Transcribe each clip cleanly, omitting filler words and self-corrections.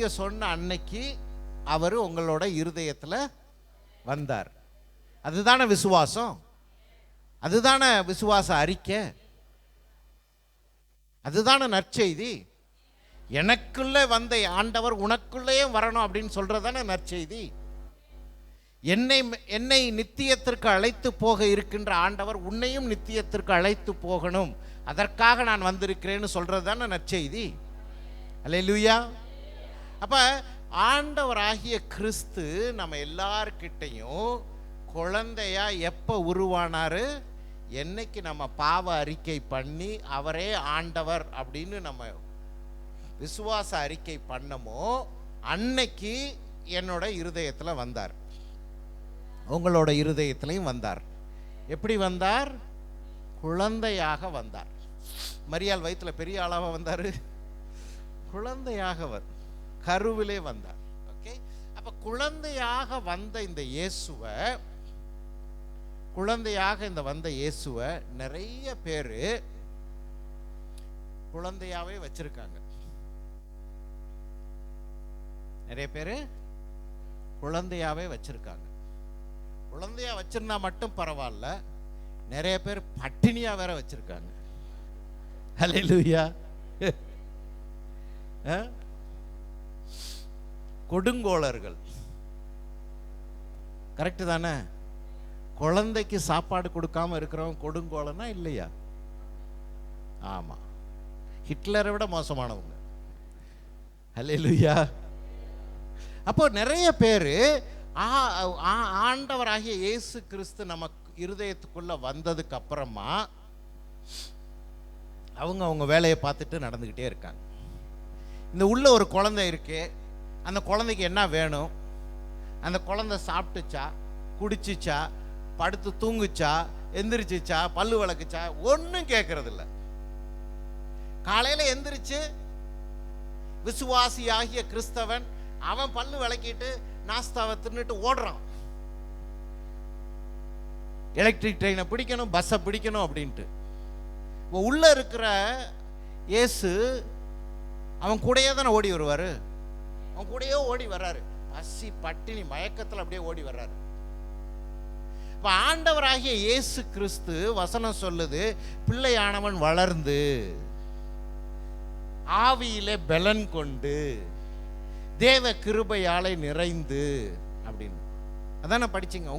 நீங்க சொன்ன அன்னைக்கு அவர் உங்களோட இருதயத்துல வந்தார். அதுதானே விசுவாசம், அதுதானே விசுவாச அறிக்கை, அதுதானே நற்செய்தி. எனக்குள்ளே வந்த ஆண்டவர் உனக்குள்ளேயே வரணும் அப்படின்னு சொல்றதானே நற்செய்தி. என்னை நித்தியத்திற்கு அழைத்து போக இருக்கின்ற ஆண்டவர் உன்னையும் நித்தியத்திற்கு அழைத்து போகணும், அதற்காக நான் வந்திருக்கிறேன்னு சொல்றது தானே நற்செய்தி. அல்லேலூயா. அப்ப ஆண்டவராகிய கிறிஸ்து நம்ம எல்லார்கிட்டையும் குழந்தையா எப்ப உருவானாரு? என்னைக்கு நம்ம பாவ அறிக்கை பண்ணி அவரே ஆண்டவர் அப்படின்னு நம்ம விசுவாச அறிக்கை பண்ணமோ அன்னைக்கு என்னோட இருதயத்துல வந்தார், உங்களோட இருதயத்திலையும் வந்தார். எப்படி வந்தார்? குழந்தையாக வந்தார். மரியாள் வயிற்றுல பெரிய ஆளாக வந்தார், குழந்தையாக கருவிலே வந்தார். ஓகே. அப்ப குழந்தையாக வந்த இந்த இயேசுவை, குழந்தையாக இந்த வந்த இயேசுவை நிறைய பேர் குழந்தையாவே வச்சிருக்காங்க. நிறைய பேர் குழந்தையாவே வச்சிருக்காங்க. குழந்தையா வச்சிருந்தா மட்டும் பரவாயில்ல, நிறைய பேர் பட்டினியா வேற வச்சிருக்காங்க. ஹல்லேலூயா. கொடுங்கோளர்கள். கரெக்ட் தானே? குழந்தைக்கு சாப்பாடு கொடுக்காம இருக்கிறவங்க கொடுங்கோளனா இல்லையா? ஆமா, ஹிட்லரை விட மோசமானவங்க. ஹல்லேலூயா. அப்போ நிறைய பேர் ஆண்டவராகிய இயேசு கிறிஸ்து நம்ம இருதயத்துக்குள்ள வந்ததுக்கு அப்புறமா அவங்க வேலையை பார்த்துட்டு நடந்துக்கிட்டே இருக்காங்க. இந்த உள்ள ஒரு குழந்தை இருக்கு, அந்த குழந்தைக்கு என்ன வேணும்? அந்த குழந்தை சாப்பிட்டுச்சா, குடிச்சிச்சா, படுத்து தூங்குச்சா, எந்திரிச்சிச்சா, பல்லு விளக்குச்சா, ஒன்றும் கேட்கறதில்ல. காலையில் எந்திரிச்சு விசுவாசியாகிய கிறிஸ்தவன் அவன் பல்லு விளக்கிட்டு நாஸ்தாவை தின்னுட்டு ஓடுறான். எலக்ட்ரிக் ட்ரெயினை பிடிக்கணும், பஸ்ஸை பிடிக்கணும் அப்படின்ட்டு. உள்ள இருக்கிற இயேசு அவன் கூடயே தானே ஓடி வருவாரு, அவன் கூடயே ஓடி வர்றாரு. பசி பட்டினி மயக்கத்தில் அப்படியே ஓடி வர்றாரு. இப்ப ஆண்டவராகிய இயேசு கிறிஸ்து வசனம் சொல்லுது, பிள்ளையானவன் வளர்ந்து ஆவியிலே பலன் கொண்டு தேவ கிருபையாலே நிறைந்து அப்படின்னு. அதானே படிச்சீங்க,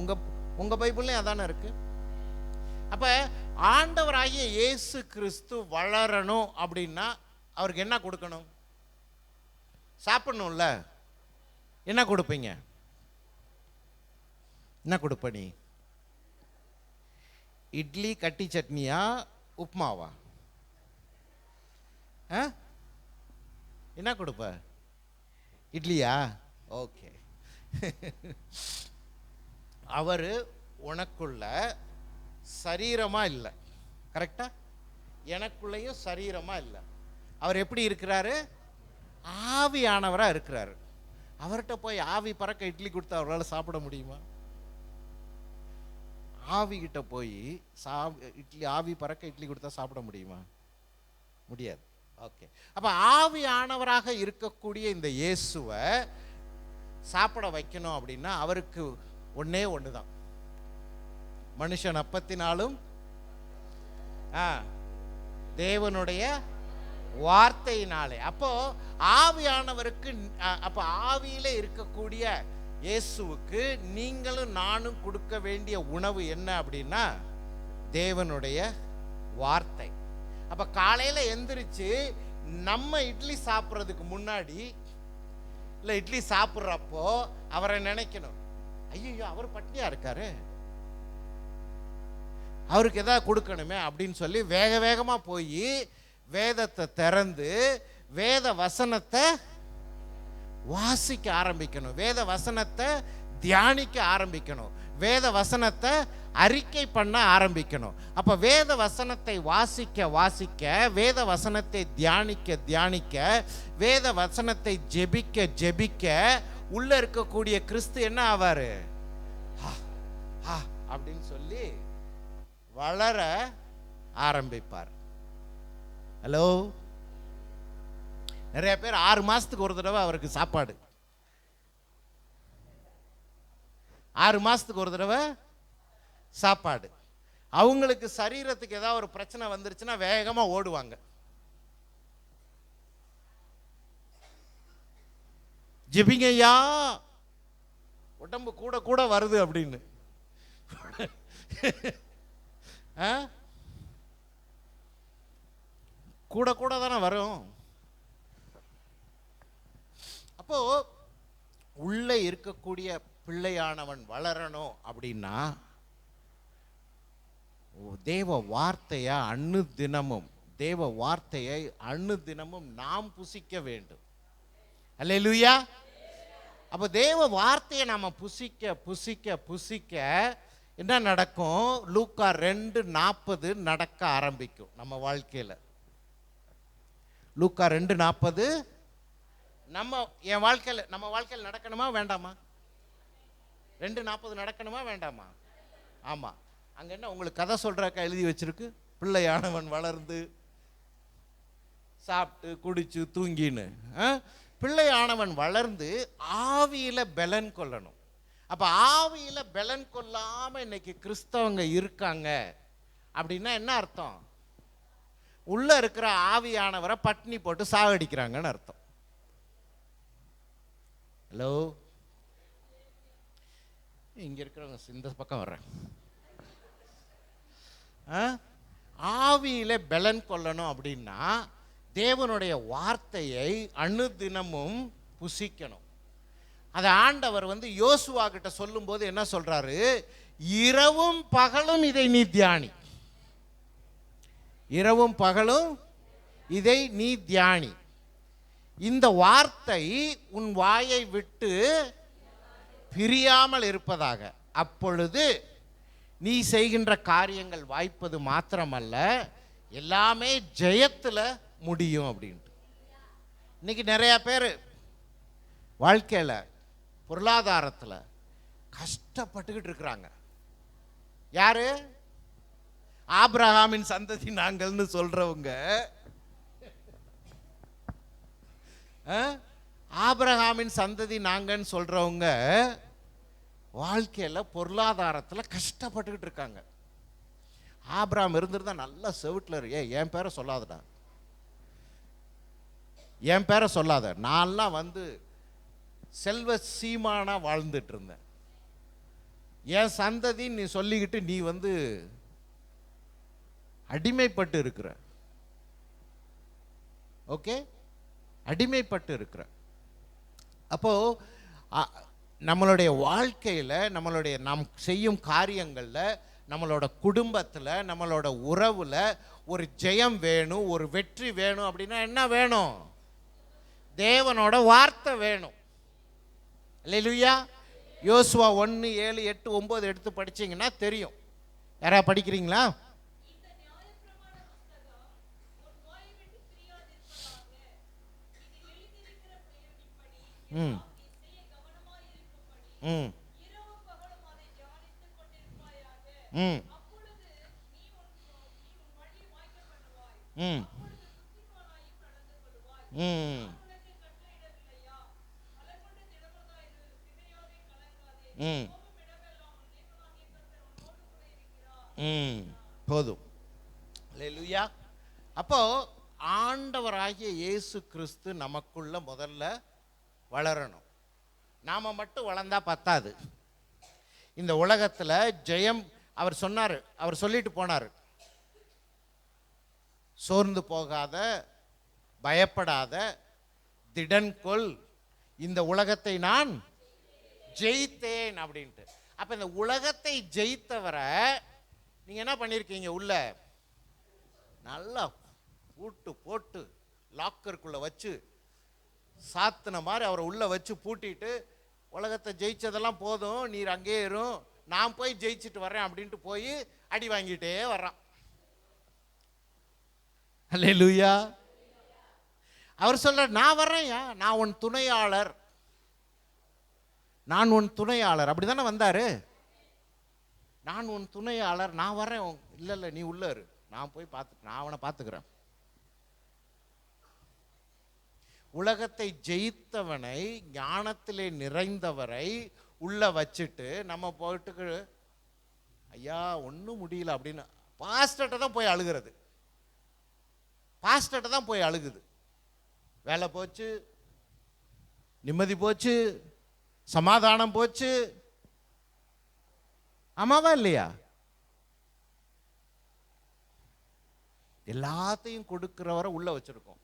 உங்க பைபிள்லயும் அதானே இருக்கு. அப்ப ஆண்டவராகிய இயேசு கிறிஸ்து வளரணும் அப்படின்னா அவருக்கு என்ன கொடுக்கணும்? சாப்பிடணும்ல. என்ன கொடுப்பீங்க? என்ன கொடுப்ப நீ? இட்லி கட்டி சட்னியா, உப்மாவா? என்ன கொடுப்ப? இட்லியா? ஓகே. அவரு உனக்குள்ள சரீரமா இல்லை, கரெக்டா? எனக்குள்ளேயும் சரீரமா இல்லை. அவர் எப்படி இருக்கிறாரு? ஆவியானவரா இருக்கிறாரு. அவர்கிட்ட போய் ஆவி பறக்க இட்லி கொடுத்தா அவரால் சாப்பிட முடியுமா? ஆவி கிட்ட போய் இட்லி ஆவி பறக்க இட்லி கொடுத்தா சாப்பிட முடியுமா? முடியாது. ஓகே. அப்ப ஆவியானவராக இருக்கக்கூடிய இந்த இயேசுவை சாப்பிட வைக்கணும் அப்படின்னா அவருக்கு ஒன்னே ஒண்ணுதான், மனுஷன் அப்பத்தினாலும் தேவனுடைய வார்த்தையினாலே. அப்போ ஆவியானவருக்கு, அப்ப ஆவியில இருக்கக்கூடிய இயேசுவுக்கு நீங்களும் நானும் கொடுக்க வேண்டிய உணவு என்ன அப்படின்னா தேவனுடைய வார்த்தை. அப்ப காலையில எந்திரிச்சு நம்ம இட்லி சாப்பிட்றதுக்கு முன்னாடி இல்ல இட்லி சாப்பிட்றப்போ அவரை நினைக்கணும், ஐயோ அவர் பட்டினியா இருக்காரு, அவருக்கு எதாவது கொடுக்கணுமே அப்படின்னு சொல்லி வேக வேகமா போய் வேதத்தை திறந்து வேத வசனத்தை வாசிக்க ஆரம்பிக்கணும், வேத வசனத்தை தியானிக்க ஆரம்பிக்கணும், வேத வசனத்தை அறிக்கை பண்ண ஆரம்பிக்கணும். அப்ப வேத வசனத்தை வாசிக்க வாசிக்க, வேத வசனத்தை தியானிக்க தியானிக்க, வேத வசனத்தை ஜெபிக்க ஜெபிக்க உள்ள இருக்கக்கூடிய கிறிஸ்து என்ன ஆவாரு? அப்படின்னு சொல்லி வளர ஆரம்பிப்பார். ஹலோ, நிறைய பேர் 6 மாசத்துக்கு ஒரு தடவை அவருக்கு சாப்பாடு, 6 மாசத்துக்கு ஒரு தடவை சாப்பாடு. அவங்களுக்கு சரீரத்துக்கு ஏதாவது ஒரு பிரச்சனை வந்துருச்சுன்னா வேகமா ஓடுவாங்க. ஜெபிங்கய்யா, உடம்பு கூட கூட வருது அப்படின்னு. கூட கூட தானே வரும். அப்போ உள்ளே இருக்கக்கூடிய பிள்ளையானவன் வளரணும் அப்படின்னா தேவ வார்த்தையை அண்ணு தினமும் நாம் புசிக்க வேண்டும். அல்லேலூயா. அப்போ தேவ வார்த்தையை நாம புசிக்க புசிக்க புசிக்க என்ன நடக்கும்? லூக்கா 2:40 நடக்க ஆரம்பிக்கும் நம்ம வாழ்க்கையில். லூக்கா 2:40 நம்ம வாழ்க்கையில் நடக்கணுமா வேண்டாமா? 2:40 நடக்கணுமா வேண்டாமா? ஆமா. அங்க என்ன உங்களுக்கு கதை சொல்றக்கா எழுதி வச்சிருக்கு? பிள்ளையானவன் வளர்ந்து சாப்பிட்டு குடிச்சு தூங்கின்னு. பிள்ளையானவன் வளர்ந்து ஆவியில பலன் கொள்ளணும். அப்ப ஆவியில பலன் கொள்ளாம இன்னைக்கு கிறிஸ்தவங்க இருக்காங்க அப்படின்னா என்ன அர்த்தம்? உள்ள இருக்கிற ஆவியானவரை பட்னி போட்டு சாகடிக்கிறாங்கன்னு அர்த்தம். ஹலோ, இங்க இருக்கிறவங்க இந்த பக்கம் வர்றேன். ஆவியில பலன் கொள்ளணும் அப்படின்னா தேவனுடைய வார்த்தையை அனுதினமும் புசிக்கணும். அதை ஆண்டவர் யோசுவா கிட்ட சொல்லும் போது என்ன சொல்றாரு? இரவும் பகலும் இதை நீ தியானி. இரவும் பகலும் இதை நீ தியானி. இந்த வார்த்தை உன் வாயை விட்டு பிரியாமல் இருப்பதாக. அப்பொழுது நீ செய்கின்ற காரியங்கள் வாய்ப்பது மாத்திரமல்ல, எல்லாமே ஜெயத்துல முடியும் அப்படின்ட்டு. இன்னைக்கு நிறைய பேர் வாழ்க்கையில பொருளாதாரத்துல கஷ்டப்பட்டுக்கிட்டு இருக்கிறாங்க. யாரு? ஆபிரகாமின் சந்ததி நாங்கள்னு சொல்றவங்க. ஆபிரகாமின் சந்ததி நாங்கன்னு சொல்றவங்க வாழ்க்கையில பொருளாதாரத்துல கஷ்டப்பட்டுக்கிட்டு இருக்காங்க. ஆபிரகாம் இருந்திருந்தா நல்லா செவிட்ல என் பேரை சொல்லாதடா, என் பேரை சொல்லாத. நான்லாம் செல்வ சீமானா வாழ்ந்துட்டு இருந்தேன். என் சந்ததி நீ சொல்லிக்கிட்டு நீ அடிமைப்பட்டு இருக்கிற. ஓகே, அடிமைப்பட்டு இருக்கிற. அப்போ நம்மளுடைய வாழ்க்கையில், நாம் செய்யும் காரியங்களில், நம்மளோட குடும்பத்தில், நம்மளோட உறவில் ஒரு ஜெயம் வேணும், ஒரு வெற்றி வேணும் அப்படின்னா என்ன வேணும்? தேவனோட வார்த்தை வேணும். அல்லேலூயா. யோசுவா 1, 7, 8, 9 எடுத்து படிச்சீங்கன்னா தெரியும். யாராவது படிக்கிறீங்களா? ம் ம் ம் ம் ம் ம் ம் போதும். அல்லேலூயா. அப்போ ஆண்டவராகிய இயேசு கிறிஸ்து நமக்குள்ள முதல்ல வளரணும். நாம மட்டும் வளர்ந்தா பத்தாது. இந்த உலகத்துல ஜெயம் அவர் சொன்னார், அவர் சொல்லிட்டு போனார், சோர்ந்து போகாத, பயப்படாத, திடன்கொள், இந்த உலகத்தை நான் ஜெயித்தேன் அப்படின்ட்டு. அப்ப இந்த உலகத்தை ஜெயித்தவரை நீங்க என்ன பண்ணிருக்கீங்க? உள்ள நல்லா பூட்டு போட்டு லாக்கருக்குள்ள வச்சு சாத்தின மாதிரி அவரை உள்ள வச்சு பூட்டிட்டு, உலகத்தை ஜெயிச்சதெல்லாம் போதும், நீர் அங்கே இரும், நான் போய் ஜெயிச்சுட்டு வர்றேன் அப்படின்ட்டு போய் அடி வாங்கிட்டே வர்றான். அல்லேலூயா. அவர் சொல்ற, நான் வர்றேன்யா, நான் உன் துணையாளர், நான் உன் துணையாளர். அப்படிதானே வந்தாரு. நான் உன் துணையாளர், நான் வர்றேன். இல்லை இல்லை, நீ உள்ள இரு, நான் போய் நான் அவனை பார்த்துக்கிறேன். உலகத்தை ஜெயித்தவனை, ஞானத்திலே நிறைந்தவரை உள்ள வச்சுட்டு நம்ம போயிட்டு ஐயா ஒன்றும் முடியல அப்படின்னு பாஸ்டர்கிட்ட தான் போய் அழுகிறது. பாஸ்டர்கிட்ட தான் போய் அழுகுது. வேலை போச்சு, நிம்மதி போச்சு, சமாதானம் போச்சு. ஆமாவா இல்லையா? எல்லாத்தையும் கொடுக்கிறவரை உள்ள வச்சிருக்கோம்.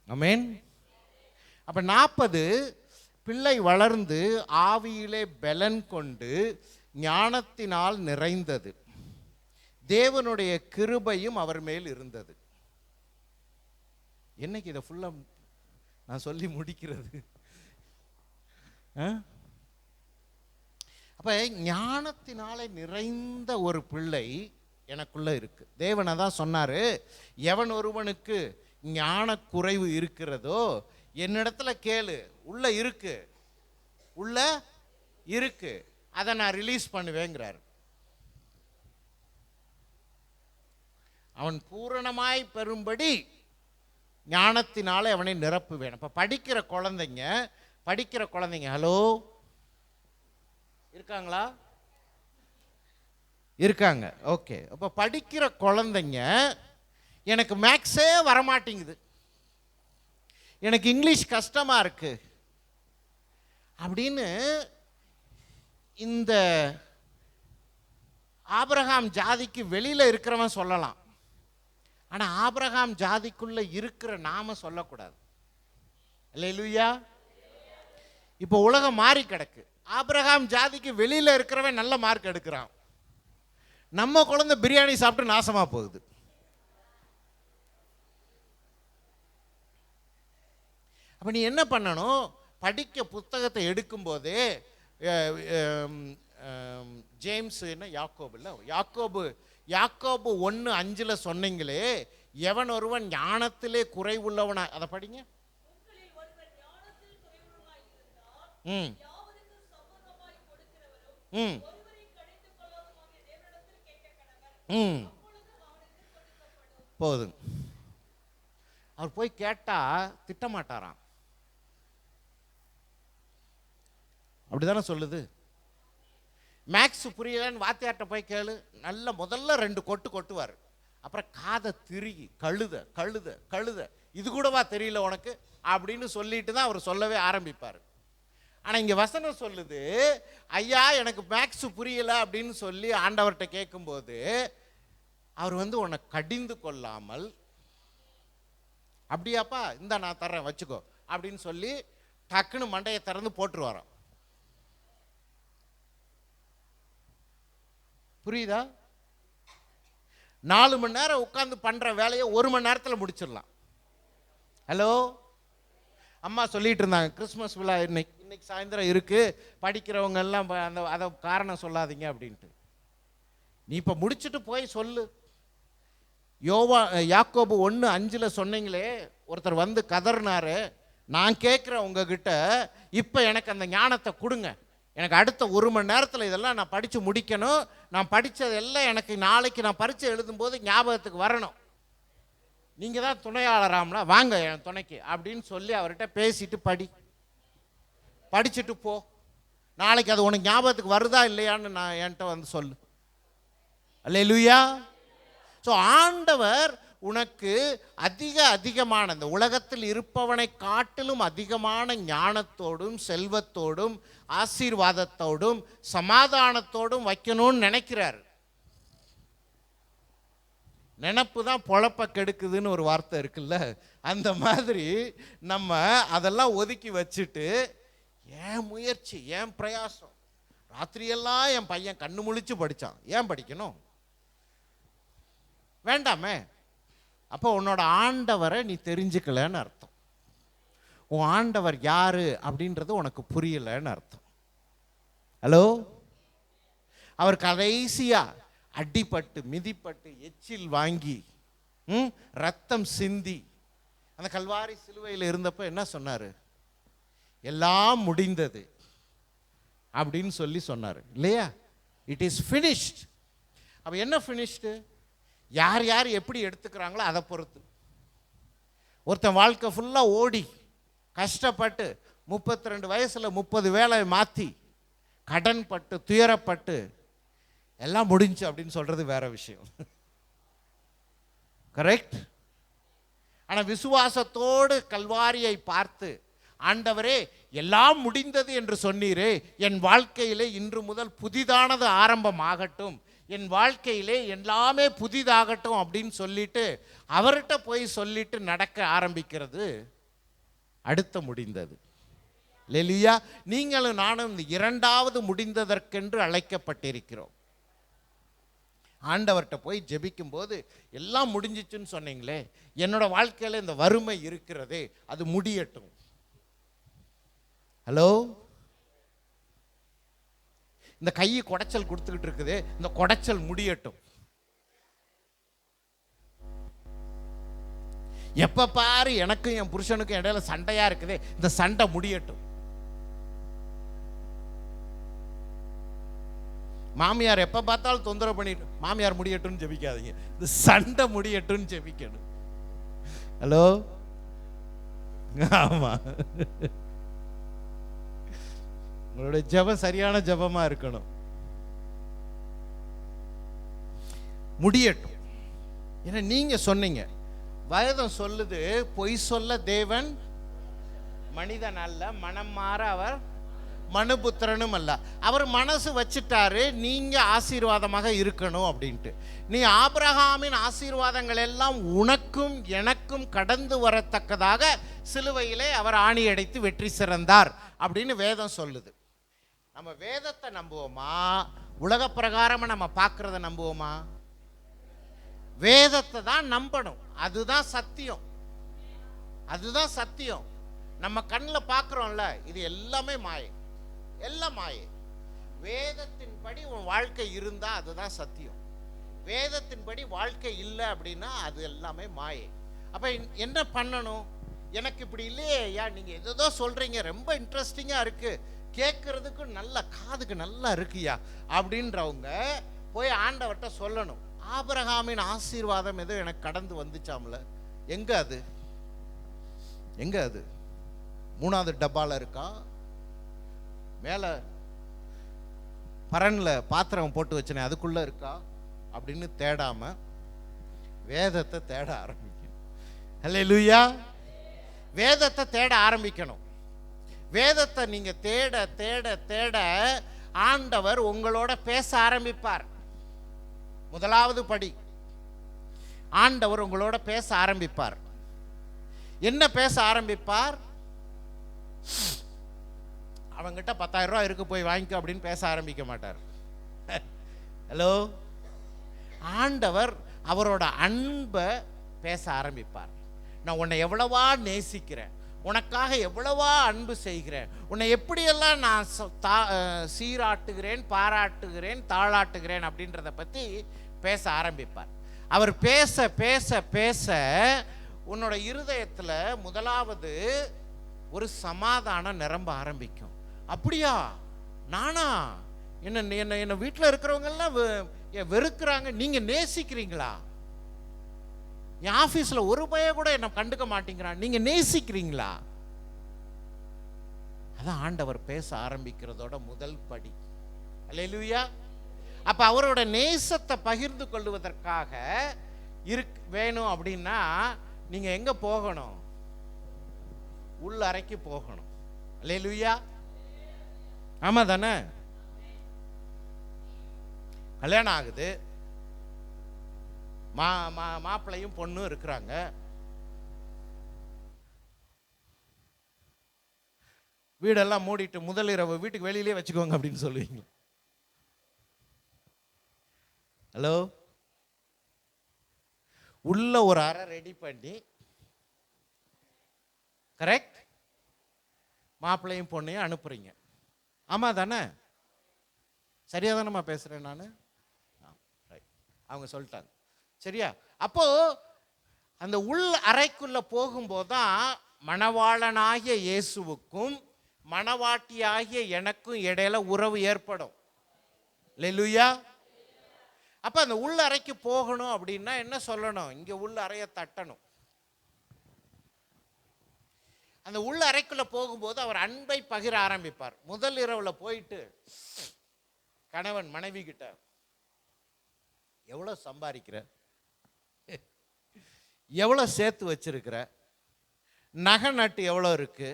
ஆமென். அப்ப 40 பிள்ளை வளர்ந்து ஆவியிலே பலன் கொண்டு ஞானத்தினால் நிறைந்தது, தேவனுடைய கிருபையும் அவர் மேல் இருந்தது. என்னைக்கு இதை ஃபுல்லா நான் சொல்லி முடிக்கிறது? அப்ப ஞானத்தினாலே நிறைந்த ஒரு பிள்ளை எனக்குள்ள இருக்கு. தேவன் அதான் சொன்னாரு, எவன் ஒருவனுக்கு ஞான குறைவு இருக்கிறதோ என்னிடத்துல கேளு, உள்ள இருக்கு, உள்ள இருக்கு, அதை நான் ரிலீஸ் பண்ணுவேங்கிறார். அவன் பூரணமாய் பெறும்படி ஞானத்தினால அவனை நிரப்புவேன். இப்ப படிக்கிற குழந்தைங்க ஹலோ இருக்காங்களா? இருக்காங்க. ஓகே. அப்ப படிக்கிற குழந்தைங்க, எனக்கு மேக்ஸே வரமாட்டேங்குது, எனக்கு இங்கிலீஷ் கஷ்டமா இருக்கு அப்படின்னு இந்த ஆபிரகாம் ஜாதிக்கு வெளியில இருக்கிறவன் சொல்லலாம். ஆனா ஆபிரகாம் ஜாதிக்குள்ள இருக்கிற நாம சொல்லக்கூடாது. அல்லேலூயா. இப்போ உலகம் மாறி கிடக்கு. ஆபிரகாம் ஜாதிக்கு வெளியில இருக்கிறவன் நல்ல மார்க் எடுக்கிறான், நம்ம குழந்தை பிரியாணி சாப்பிட்டு நாசமா போகுது. அப்ப நீ என்ன பண்ணணும்? படிக்க புத்தகத்தை எடுக்கும் போதே ஜேம்ஸ் என்ன யாக்கோபு இல்ல, யாக்கோபு 1:5 சொன்னீங்களே, எவன் ஒருவன் ஞானத்திலே குறைவுள்ளவனா, அதை படிங்க. போதும். அவர் போய் கேட்டா திட்டமாட்டாராம். அப்படிதானே சொல்லுது. மேக்ஸ் புரியலன்னு வாத்தியார்ட்ட போய் கேளு, நல்ல முதல்ல 2 கொட்டுவார், அப்புறம் காதை திருகி கழுத இது கூடவா தெரியல உனக்கு அப்படின்னு சொல்லிட்டு தான் அவர் சொல்லவே ஆரம்பிப்பார். ஆனா இங்க வசனம் சொல்லுது, ஐயா எனக்கு மேக்ஸ் புரியல அப்படின்னு சொல்லி ஆண்டவர்கிட்ட கேட்கும்போது அவர் உன்னை கடிந்து கொள்ளாமல், அப்படியாப்பா இந்த நான் தர்றேன் வச்சுக்கோ அப்படின்னு சொல்லி டக்குன்னு மண்டையை திறந்து போட்டுருவாராம். புரியுதா? 4 மணி நேரம் உட்கார்ந்து பண்ற வேலையை 1 மணி நேரத்தில் முடிச்சிடலாம். ஹலோ, அம்மா சொல்லிட்டு இருந்தாங்க, கிறிஸ்மஸ் விழா இன்னைக்கு சாயந்தரம் இருக்கு, படிக்கிறவங்க எல்லாம் அதை காரணம் சொல்லாதீங்க அப்படின்ட்டு. நீ இப்ப முடிச்சுட்டு போய் சொல்லு. யாக்கோபு 1:5 சொன்னீங்களே, ஒருத்தர் வந்து கதறினாரு, நான் கேட்கிறேன் உங்ககிட்ட, இப்ப எனக்கு அந்த ஞானத்தை கொடுங்க, எனக்கு அடுத்த 1 மணி நேரத்தில் இதெல்லாம் நான் படித்து முடிக்கணும், நான் படித்ததெல்லாம் எனக்கு நாளைக்கு நான் பரீட்சை எழுதும்போது ஞாபகத்துக்கு வரணும், நீங்கள் தான் துணையாளராம்ல, வாங்க என் துணைக்கு அப்படின்னு சொல்லி அவர்கிட்ட பேசிட்டு படிச்சுட்டு போ, நாளைக்கு அது உனக்கு ஞாபகத்துக்கு வருதா இல்லையான்னு நான் என்கிட்ட சொல்லு. அல்லேலூயா. ஸோ ஆண்டவர் உனக்கு அதிகமான இந்த உலகத்தில் இருப்பவனை காட்டிலும் அதிகமான ஞானத்தோடும் செல்வத்தோடும் ஆசீர்வாதத்தோடும் சமாதானத்தோடும் வைக்கணும்னு நினைக்கிறார். நினப்பு தான் பொழப்ப கெடுக்குதுன்னு ஒரு வார்த்தை இருக்குல்ல, அந்த மாதிரி நம்ம அதெல்லாம் ஒதுக்கி வச்சுட்டு, ஏன் முயற்சி, ஏன் பிரயாசம், ராத்திரியெல்லாம் என் பையன் கண்ணு முழிச்சு படித்தான், ஏன் படிக்கணும்? வேண்டாமே. அப்போ உன்னோட ஆண்டவரை நீ தெரிஞ்சுக்கலன்னு அர்த்தம். உன் ஆண்டவர் யாரு அப்படின்றது உனக்கு புரியலன்னு அர்த்தம். ஹலோ, அவர் கடைசியா அடிபட்டு மிதிப்பட்டு எச்சில் வாங்கி ரத்தம் சிந்தி அந்த கல்வாரி சிலுவையில் இருந்தப்ப என்ன சொன்னாரு? எல்லாம் முடிந்தது அப்படின்னு சொல்லி சொன்னாரு இல்லையா? It is finished. அப்ப என்ன ஃபினிஷ்டு? யார் யார் எப்படி எடுத்துக்கிறாங்களோ அதை பொறுத்து. ஒருத்தன் வாழ்க்கை ஃபுல்லாக ஓடி கஷ்டப்பட்டு 32 வயசில் 30 வேலை மாற்றி கடன் பட்டு துயரப்பட்டு எல்லாம் முடிஞ்சு அப்படின்னு சொல்கிறது வேற விஷயம். கரெக்ட். ஆனால் விசுவாசத்தோடு கல்வாரியை பார்த்து, ஆண்டவரே எல்லாம் முடிந்தது என்று சொன்னீரே, என் வாழ்க்கையிலே இன்று முதல் புதிதானது ஆரம்பமாகட்டும், என் வாழ்க்கையிலே எல்லாமே புதிதாகட்டும் அப்படின்னு சொல்லிட்டு அவர்கிட்ட போய் சொல்லிட்டு நடக்க ஆரம்பிக்கிறது அடுத்த முடிந்தது. லெலியா, நீங்களும் நானும் இரண்டாவது முடிந்ததற்கென்று அழைக்கப்பட்டிருக்கிறோம். ஆண்டவர்கிட்ட போய் ஜெபிக்கும் போது எல்லாம் முடிஞ்சிச்சுன்னு சொன்னீங்களே, என்னோட வாழ்க்கையில் இந்த வறுமை இருக்கிறதே அது முடியட்டும். ஹலோ, இந்த கையை குடைச்சல் கொடுத்துக்கிட்டு இருக்குது, இந்த குடைச்சல் முடியட்டும். எப்ப பாரு எனக்கும் என் புருஷனுக்கும் இடையில சண்டையா இருக்குது, இந்த சண்டை முடியட்டும். மாமியார் எப்ப பார்த்தாலும் தொந்தரவு பண்ணிட்டு, மாமியார் முடியட்டும்னு ஜெபிக்காதீங்க, இந்த சண்டை முடியட்டும்னு ஜெபிக்கணும். ஹலோ, ஆமா, உங்களுடைய ஜெபம் சரியான ஜெபமா இருக்கணும். முடியட்டும். ஏன்னா நீங்க சொன்னீங்க, வேதம் சொல்லுது, பொய் சொல்ல தேவன் மனிதன் அல்ல, மனம் மாற அவர் மனுபுத்திரனும் அல்ல. அவர் மனசு வச்சுட்டாரு நீங்க ஆசீர்வாதமாக இருக்கணும் அப்படின்ட்டு. நீ ஆபிரகாமின் ஆசீர்வாதங்கள் எல்லாம் உனக்கும் எனக்கும் கடந்து வரத்தக்கதாக சிலுவையிலே அவர் ஆணி அடைத்து வெற்றி சிறந்தார் அப்படின்னு வேதம் சொல்லுது. நம்ம வேதத்தை நம்புவோமா, உலக பிரகாரமா நம்ம பார்க்கறத நம்புவோமா? வேதத்தை தான் நம்பணும். அதுதான் சத்தியம், அதுதான் சத்தியம். நம்ம கண்ணில் பார்க்குறோம்ல, இது எல்லாமே மாயை, எல்லாம் மாயை. வேதத்தின்படி உன் வாழ்க்கை இருந்தா அதுதான் சத்தியம். வேதத்தின்படி வாழ்க்கை இல்லை அப்படின்னா அது எல்லாமே மாயை. அப்ப என்ன பண்ணணும்? எனக்கு இப்படி இல்லையே ஐயா, நீங்க ஏதோ சொல்றீங்க, ரொம்ப இன்ட்ரெஸ்டிங்கா இருக்கு, கேட்கறதுக்கு நல்ல காதுக்கு நல்லா இருக்குயா அப்படின்றவங்க போய் ஆண்டவர்கிட்ட சொல்லணும். ஆபிரகாமின் ஆசீர்வாதம் ஏதோ எனக்கு கடந்து வந்துச்சாம்ல, எங்க அது? எங்க அது? 3வது டப்பால இருக்கா? மேல பரன்ல பாத்திரம் போட்டு வச்சனே அதுக்குள்ள இருக்கா அப்படின்னு தேடாம வேதத்தை தேட ஆரம்பிக்கணும். ஹல்லேலூயா. வேதத்தை தேட ஆரம்பிக்கணும். வேதத்தை நீங்க தேட தேட தேட ஆண்டவர் உங்களோட பேச ஆரம்பிப்பார். முதலாவது படி, ஆண்டவர் உங்களோட பேச ஆரம்பிப்பார். என்ன பேச ஆரம்பிப்பார்? அவங்கிட்ட 10,000 ரூபாய் இருக்கு, போய் வாங்கிக்கோ அப்படின்னு பேச ஆரம்பிக்க மாட்டார். ஹலோ, ஆண்டவர் அவரோட அன்பை பேச ஆரம்பிப்பார். நான் உன்னை எவ்வளவா நேசிக்கிறேன், உனக்காக எவ்வளவா அன்பு செய்கிறேன், உன்னை எப்படியெல்லாம் நான் சீராட்டுகிறேன், பாராட்டுகிறேன், தாளாட்டுகிறேன் அப்படின்றத பற்றி பேச ஆரம்பிப்பார். அவர் பேச பேச பேச உன்னோட இருதயத்தில் முதலாவது ஒரு சமாதானம் நிரம்ப ஆரம்பிக்கும். அப்படியா, நானா? என்ன வீட்டில் இருக்கிறவங்கெல்லாம் வெறுக்கிறாங்க, நீங்கள் நேசிக்கிறீங்களா? என் ஆஃபீஸில் ஒரு பையன் கூட என்னை கண்டுக்க மாட்டேங்கிறான், நீங்கள் நேசிக்கிறீங்களா? அதான் ஆண்டவர் பேச ஆரம்பிக்கிறதோட முதல் படி. அல்லேலூயா. அப்போ அவரோட நேசத்தை பகிர்ந்து கொள்வதற்காக வேணும் அப்படின்னா நீங்கள் எங்கே போகணும்? உள்ள அறைக்கு போகணும். அல்லேலூயா. ஆமா தானே? கல்யாணம் ஆகுது, மாப்பிள்ளையும் பொண்ணும் இருக்கிறாங்க. வீடெல்லாம் மூடிட்டு முதல் இரவு வீட்டுக்கு வெளியிலே வச்சுக்கோங்க அப்படின்னு சொல்லுவீங்க. ஹலோ, உள்ள ஒரு அறை ரெடி பண்ணி, கரெக்ட், மாப்பிள்ளையும் பொண்ணையும் அனுப்புறீங்க. ஆமா தானே? சரியா தானேம்மா பேசுறேன் நான்? அவங்க சொல்லிட்டாங்க, சரியா? அப்போ அந்த உள் அறைக்குள்ள போகும்போதுதான் மணவாளனாகிய இயேசுவுக்கும் மணவாட்டியாகிய எனக்கும் இடையில உறவு ஏற்படும். அல்லேலூயா. அப்ப அந்த உள் அறைக்கு போகணும் அப்படின்னா என்ன சொல்லணும்? இங்க உள்ள அறையை தட்டணும். அந்த உள் அறைக்குள்ள போகும்போது அவர் அன்பை பகிர ஆரம்பிப்பார். முதல் இரவுல போயிட்டு கணவன் மனைவி கிட்ட, எவ்வளவு சம்பாதிக்கிற, எவ்வளவு சேர்த்து வச்சிருக்கிற, நகை நட்டு எவ்வளோ இருக்கு,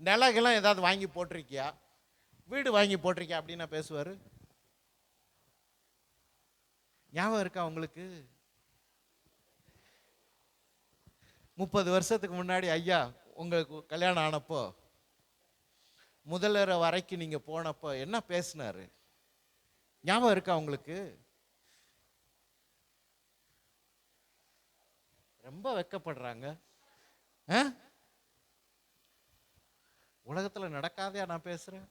நிலங்கெல்லாம் ஏதாவது வாங்கி போட்டிருக்கியா, வீடு வாங்கி போட்டிருக்கியா அப்படின்னு பேசுவார். ஞாபகம் இருக்கா உங்களுக்கு? 30 வருஷத்துக்கு முன்னாடி ஐயா உங்களுக்கு கல்யாணம் ஆனப்போ முதல்ல வரைக்கும் நீங்க போனப்போ என்ன பேசினாரு? ஞாபகம் இருக்கா உங்களுக்கு? ரொம்ப வெட்கப்படுறாங்க. உலகத்துல நடக்காதையா நான் பேசுறேன்?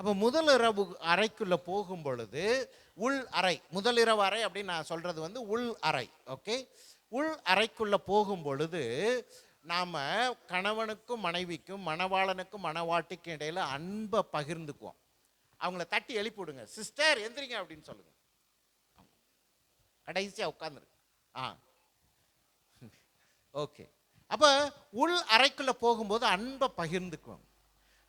அப்ப முதல் இரவு அறைக்குள்ள போகும் பொழுது, உள் அறை, முதல் இரவு அறை அப்படின்னு நான் சொல்றது வந்து உள் அறை. ஓகே, உள் அறைக்குள்ள போகும் பொழுது நாம கணவனுக்கும் மனைவிக்கும், மணவாளனுக்கும் மணவாட்டிக்கும் இடையில அன்பை பகிர்ந்துக்குவோம். அவங்கள தட்டி எழுப்பி விடுங்க, சிஸ்டர் எந்திரிங்க அப்படின்னு சொல்லுங்க. கடைசியா உட்காந்துருக்கு. ஓகே. அப்ப உள் அறைக்குள்ள போகும்போது அன்பை பகிர்ந்துக்குவோம்.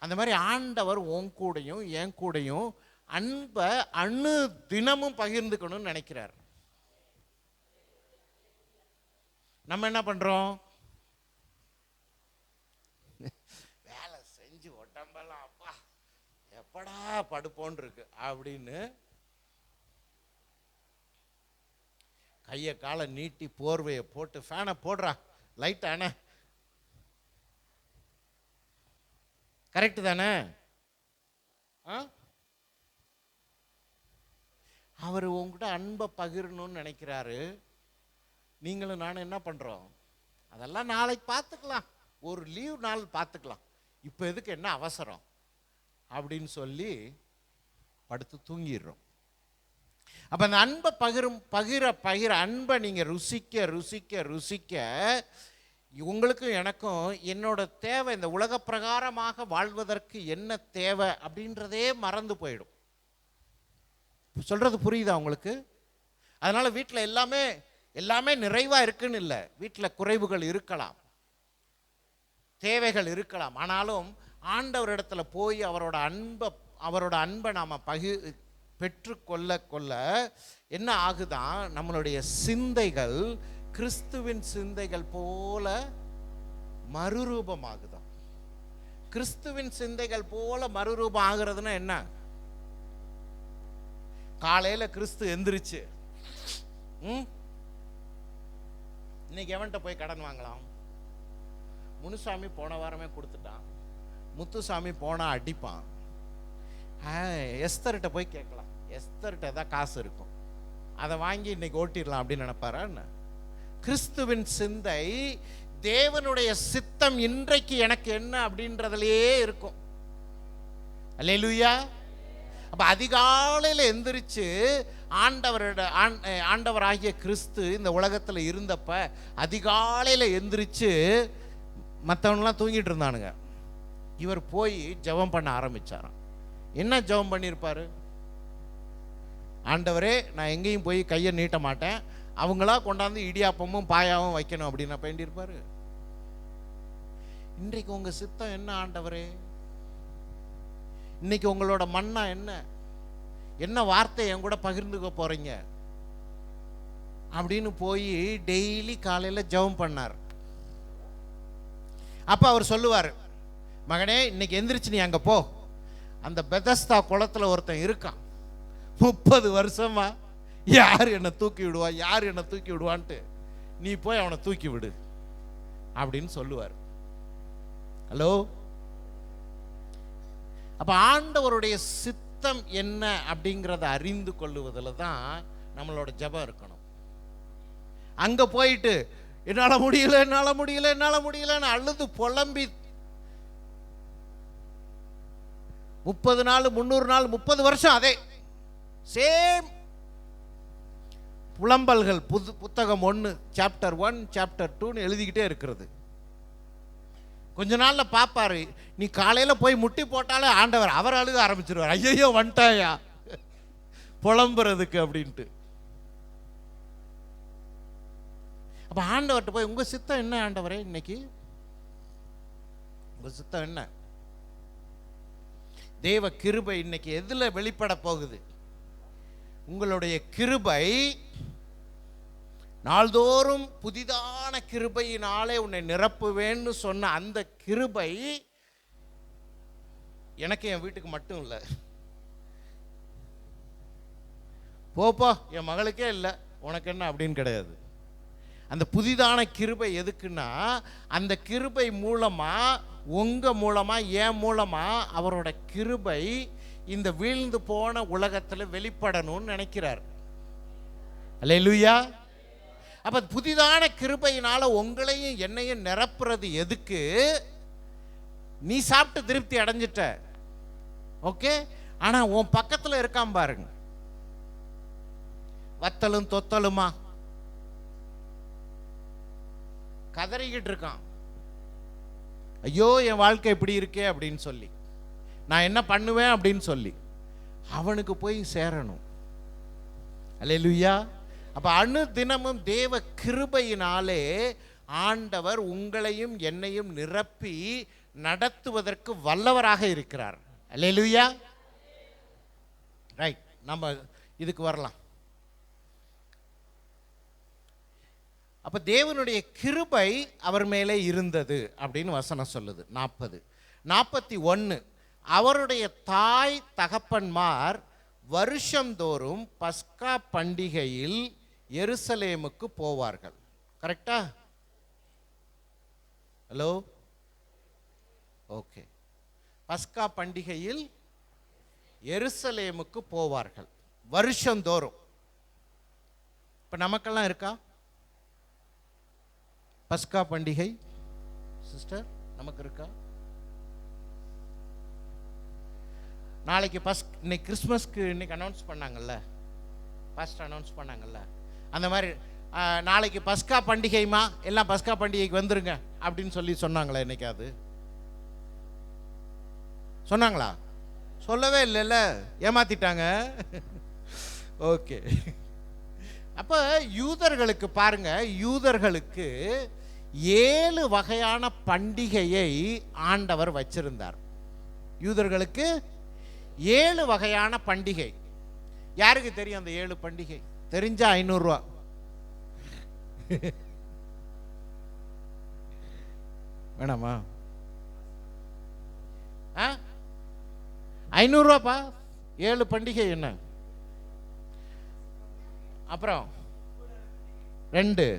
அந்த மாதிரி ஆண்டவர் உன் கூடையும் என் கூடையும் அன்பை அணு தினமும் பகிர்ந்துக்கணும்னு நினைக்கிறார். நம்ம என்ன பண்றோம்? வேலை செஞ்சு உடம்பெல்லாம் அப்பா எப்படா படுப்போன்னு இருக்கு அப்படின்னு கையை காலை நீட்டி போர்வையை போட்டு ஃபேனை போடுறா, லைட் ஆன, கரெக்டு தானே? அவர் உங்ககிட்ட அன்பை பகிரணும்னு நினைக்கிறாரு. நீங்களும் நானும் என்ன பண்றோம்? அதெல்லாம் நாளைக்கு பார்த்துக்கலாம், ஒரு லீவ் நாள் பார்த்துக்கலாம், இப்போ எதுக்கு என்ன அவசரம் அப்படின்னு சொல்லி படுத்து தூங்கிடுறோம். அப்ப அந்த அன்பை பகிர அன்பை நீங்க ருசிக்க ருசிக்க ருசிக்க உங்களுக்கும் எனக்கும் என்னோட தேவை, இந்த உலக பிரகாரமாக வாழ்வதற்கு என்ன தேவை அப்படின்றதே மறந்து போயிடும். சொல்றது புரியுதா உங்களுக்கு? அதனால வீட்டில் எல்லாமே நிறைவா இருக்குன்னு இல்லை, வீட்டில் குறைவுகள் இருக்கலாம், தேவைகள் இருக்கலாம். ஆனாலும் ஆண்டவரிடத்துல போய் அவரோட அன்பை நாம பெற்று கொள்ள என்ன ஆகுதான்? நம்மளுடைய சிந்தைகள் கிறிஸ்துவின் சிந்தைகள் போல மறுரூபமாகுதான். கிறிஸ்துவின் சிந்தைகள் போல மறுரூபம் ஆகுறதுன்னா என்ன? காலையில கிறிஸ்து எந்திரிச்சு இன்னைக்கு எவன்கிட்ட போய் கடன் வாங்கலாம்? முனுசாமி போன வாரமே கொடுத்துட்டான், முத்துசாமி போனா அடிப்பான், எஸ்தர்கிட்ட போய் கேட்கலாம், எஸ்தர்கிட்ட தான் காசு இருக்கும், அதை வாங்கி இன்னைக்கு ஓட்டிடலாம் அப்படின்னு நினைப்பாரா என்ன? கிறிஸ்துவின் சிந்தை தேவனுடைய சித்தம் இன்றைக்கு எனக்கு என்ன அப்படின்றதுலயே இருக்கும். அல்லேலூயா. அப்ப அதிகாலையில் எந்திரிச்சு ஆண்டவராகிய கிறிஸ்து இந்த உலகத்துல இருந்தப்ப அதிகாலையில எந்திரிச்சு மற்றவங்களாம் தூங்கிட்டு இருந்தானுங்க, இவர் போய் ஜெபம் பண்ண ஆரம்பிச்சாராம். என்ன ஜெபம் பண்ணியிருப்பாரு? ஆண்டவரே, நான் எங்கேயும் போய் கையை நீட்ட மாட்டேன், அவங்களா கொண்டாந்து இடியாப்பமும் பாயாவும் வைக்கணும் அப்படின்னு வேண்டியிருப்பாரு. இன்றைக்கு உங்க சித்தம் என்ன ஆண்டவரே? இன்னைக்கு உங்களோட மன்னா என்ன வார்த்தை என் கூட பகிர்ந்துக்க போறீங்க அப்படின்னு போய் டெய்லி காலையில ஜெபம் பண்ணார். அப்ப அவர் சொல்லுவார், மகனே இன்னைக்கு எந்திரிச்சு நீ அங்க போ, அந்த பெதஸ்தா குளத்துல ஒருத்தன் இருக்கான், 30 வருஷமா யார் என்னை தூக்கி விடுவான்ட்டு நீ போய் அவனை தூக்கி விடு அப்படின்னு சொல்லுவார். ஹலோ. அப்ப ஆண்டவருடைய சித்தம் என்ன அப்படிங்கிறத அறிந்து கொள்ளுவதில் தான் நம்மளோட ஜெபம் இருக்கணும். அங்க போயிட்டு என்னால முடியலன்னு அழுது புலம்பி 30 நாள் 300 நாள் 30 வருஷம் அதே சேம் புலம்பல்கள். புத்தகம் 1 சாப்டர் 1 சாப்டர் 2 எழுதிக்கிட்டே இருக்கிறது. கொஞ்ச நாள்ல பாப்பாரு, நீ காலையில போய் முட்டி போட்டாலே ஆண்டவர் அவர் அழுக ஆரம்பிச்சிருவார், ஐயோ வந்துட்டாயா புலம்புறதுக்கு அப்படின்ட்டு. அப்போ ஆண்டவர்கிட்ட போய் உங்கள் சித்தம் என்ன ஆண்டவரே, இன்னைக்கு உங்கள் சித்தம் என்ன? தேவ கிருபை இன்னைக்கு எதில் வெளிப்பட போகுது? உங்களுடைய கிருபை நாள்தோறும் புதிதான கிருபையினாலே உன்னை நிரப்புவேன்னு சொன்ன அந்த கிருபை எனக்கு என் வீட்டுக்கு மட்டும் இல்லை, போப்பா என் மகளுக்கே இல்லை உனக்கு என்ன அப்படின்னு கிடையாது. அந்த புதிதான கிருபை எதுக்குன்னா, அந்த கிருபை மூலமா, உங்க மூலமா, என் மூலமா அவரோட கிருபை இந்த வீழ்ந்து போன உலகத்தில் வெளிப்படணும்னு நினைக்கிறார். அல்லேலூயா. அப்ப புதிதான கிருபையினால உங்களையும் என்னையும் நிரப்புறது எதுக்கு? நீ சாப்பிட்டு திருப்தி அடைஞ்சிட்ட, ஓகே. ஆனா உன் பக்கத்துல இருக்கான் பாருங்க, வத்தலும் தொத்தலுமா கதறிக்கிட்டு இருக்கான், ஐயோ என் வாழ்க்கை இப்படி இருக்கே அப்படின்னு சொல்லி, நான் என்ன பண்ணுவேன் அப்படின்னு சொல்லி அவனுக்கு போய் சேரணும். அல்லேலூயா. அப்ப அணு தினமும் தேவ கிருபையினாலே ஆண்டவர் உங்களையும் என்னையும் நிரப்பி நடத்துவதற்கு வல்லவராக இருக்கிறார். அல்லேலூயா. ரைட், நம்ம இதுக்கு வரலாம். அப்ப தேவனுடைய கிருபை அவர் மேலே இருந்தது அப்படின்னு வசனம் சொல்லுது. 41 அவருடைய தாய் தகப்பன்மார் வருஷந்தோறும் பஸ்கா பண்டிகையில் எருசலேமுக்கு போவார்கள். கரெக்டா? Hello, okay. பஸ்கா பண்டிகையில் எருசலேமுக்கு போவார்கள் வருஷந்தோறும். இப்ப நமக்கெல்லாம் இருக்கா பஸ்கா பண்டிகை? சிஸ்டர், நமக்கு இருக்கா? நாளைக்கு இன்னைக்கு கிறிஸ்மஸ்க்கு இன்னைக்கு அனௌன்ஸ் பண்ணாங்கல்ல, ஃபர்ஸ்ட் அனௌன்ஸ் பண்ணாங்கல்ல, அந்த மாதிரி நாளைக்கு பஸ்கா பண்டிகைமா, எல்லாம் பஸ்கா பண்டிகைக்கு வந்துருங்க அப்படின்னு சொல்லி சொன்னாங்களா? இன்னைக்கு அது சொன்னாங்களா? சொல்லவே இல்லைல்ல, ஏமாத்திட்டாங்க. ஓகே. அப்ப யூதர்களுக்கு பாருங்க, யூதர்களுக்கு 7 வகையான பண்டிகையை ஆண்டவர் வச்சிருந்தார். யூதர்களுக்கு 7 வகையான பண்டிகை. யாருக்கு தெரியும் அந்த 7 பண்டிகை? தெரிஞ்சா 500 ரூபா. வேணாமா? 500 ரூபாப்பா. 7 பண்டிகை என்ன? அப்புறம் 2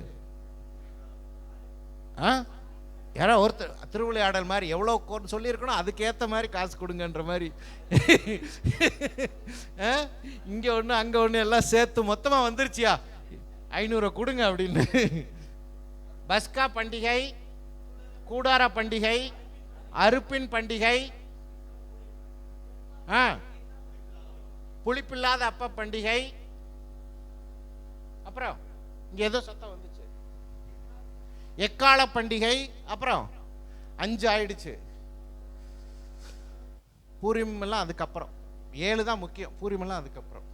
யாரோ ஒருத்தர் திருவிளையாடல் மாதிரி எவ்வளோ சொல்லியிருக்கணும், அதுக்கேற்ற மாதிரி காசு கொடுங்கன்ற மாதிரி இங்கே ஒன்று அங்கே ஒன்று எல்லாம் சேர்த்து மொத்தமாக வந்துருச்சியா 500 கொடுங்க அப்படின்னு. பஸ்கா பண்டிகை, கூடார பண்டிகை, அறுப்பின் பண்டிகை, புளிப்பில்லாத அப்ப பண்டிகை, அப்புறம் இங்க ஏதோ சத்தம் வந்துச்சு, எக்கால பண்டிகை, அப்புறம் 5 ஆயிடுச்சு. பூரிம் எல்லாம் அதுக்கப்புறம். 7 தான் முக்கியம், பூரிம் எல்லாம் அதுக்கப்புறம்.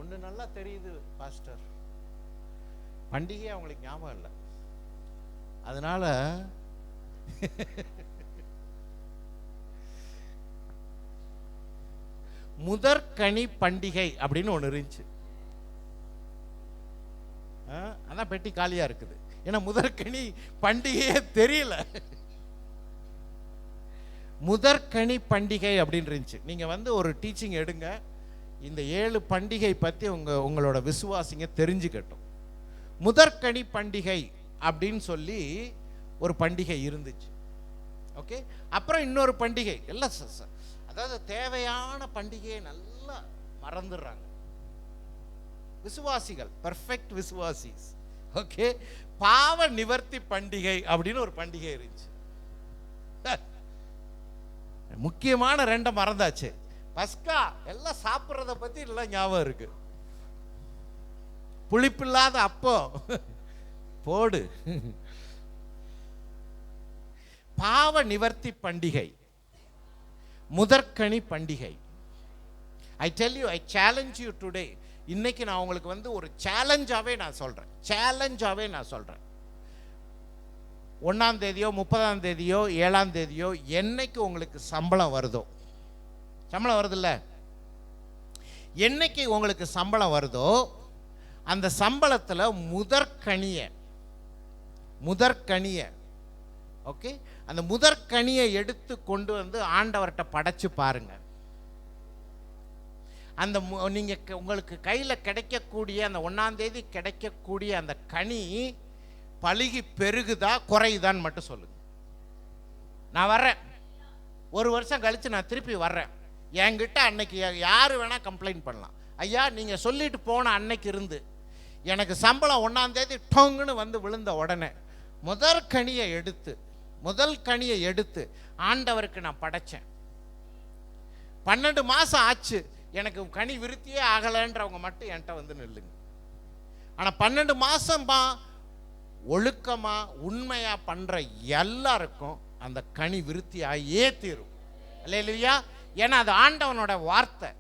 ஒண்ணு நல்லா தெரியுது பாஸ்டர், பண்டிகை அவங்களுக்கு ஞாபகம் இல்லை, அதனால முதற்கனி பண்டிகை அப்படின்னு ஒன்று இருந்துச்சு. அதான் பெட்டி காலியா இருக்குது, ஏன்னா முதற்கனி பண்டிகையே தெரியல. முதற்கனி பண்டிகை அப்படின்னு இருந்துச்சு. நீங்க ஒரு டீச்சிங் எடுங்க, இந்த 7 பண்டிகை பத்தி உங்களோட விசுவாசிங்க தெரிஞ்சுக்கட்டும். முதற்கனி பண்டிகை அப்படின்னு சொல்லி ஒரு பண்டிகை இருந்துச்சு, ஓகே. அப்புறம் இன்னொரு பண்டிகை, எல்லாம் அதாவது தேவையான பண்டிகையை நல்லா மறந்துடுறாங்க விசுவாசிகள், பெர்ஃபெக்ட் விசுவாசிஸ், ஓகே. பாவ நிவர்த்தி பண்டிகை அப்படின்னு ஒரு பண்டிகை இருந்துச்சு. முக்கியமான 2 மறந்தாச்சு. பஸ்கா எல்லாம் சாப்பிட்றத பத்தி எல்லாம் ஞாபகம் இருக்கு, புளிப்பில்லாத அப்போ போடு. பாவ நிவர்த்தி பண்டிகை, முதற்கனி பண்டிகை. I tell you, I challenge you today. இன்னைக்கு நான் உங்களுக்கு ஒரு சேலஞ்சாகவே நான் சொல்கிறேன். 1ஆம் தேதியோ 30ஆம் தேதியோ 7ஆம் தேதியோ என்னைக்கு உங்களுக்கு சம்பளம் வருதோ, சம்பளம் வருதுல்ல, என்னைக்கு உங்களுக்கு சம்பளம் வருதோ அந்த சம்பளத்தில் முதற்கனியை ஓகே, அந்த முதற்கனியை எடுத்து கொண்டு வந்து ஆண்டவர்கிட்ட படைச்சு பாருங்க. அந்த நீங்கள் உங்களுக்கு கையில் கிடைக்கக்கூடிய அந்த 1ஆம் தேதி கிடைக்கக்கூடிய அந்த கனி பழுகி பெருகுதா குறையுதான்னு மட்டும் சொல்லுங்க. நான் வர்றேன், 1 வருஷம் கழித்து நான் திருப்பி வர்றேன். என்கிட்ட அன்னைக்கு யார் வேணால் கம்ப்ளைண்ட் பண்ணலாம். ஐயா, நீங்கள் சொல்லிட்டு போன அன்னைக்கு இருந்து எனக்கு சம்பளம் 1ஆம் தேதி டொங்குன்னு வந்து விழுந்த உடனே முதல் கனியை எடுத்து ஆண்டவருக்கு நான் படைச்சேன். 12 மாதம் ஆச்சு, எனக்கு கனி விருத்தியே ஆகலைன்றவங்க மட்டும் என்கிட்ட வந்து நில்லுங்க. ஆனால் 12 மாதமா ஒழுக்கமாக உண்மையாக பண்ணுற எல்லாருக்கும் அந்த கனி விருத்தி ஆகியே தீரும். அல்லேலூயா. ஏன்னா அது ஆண்டவனோட வார்த்தை,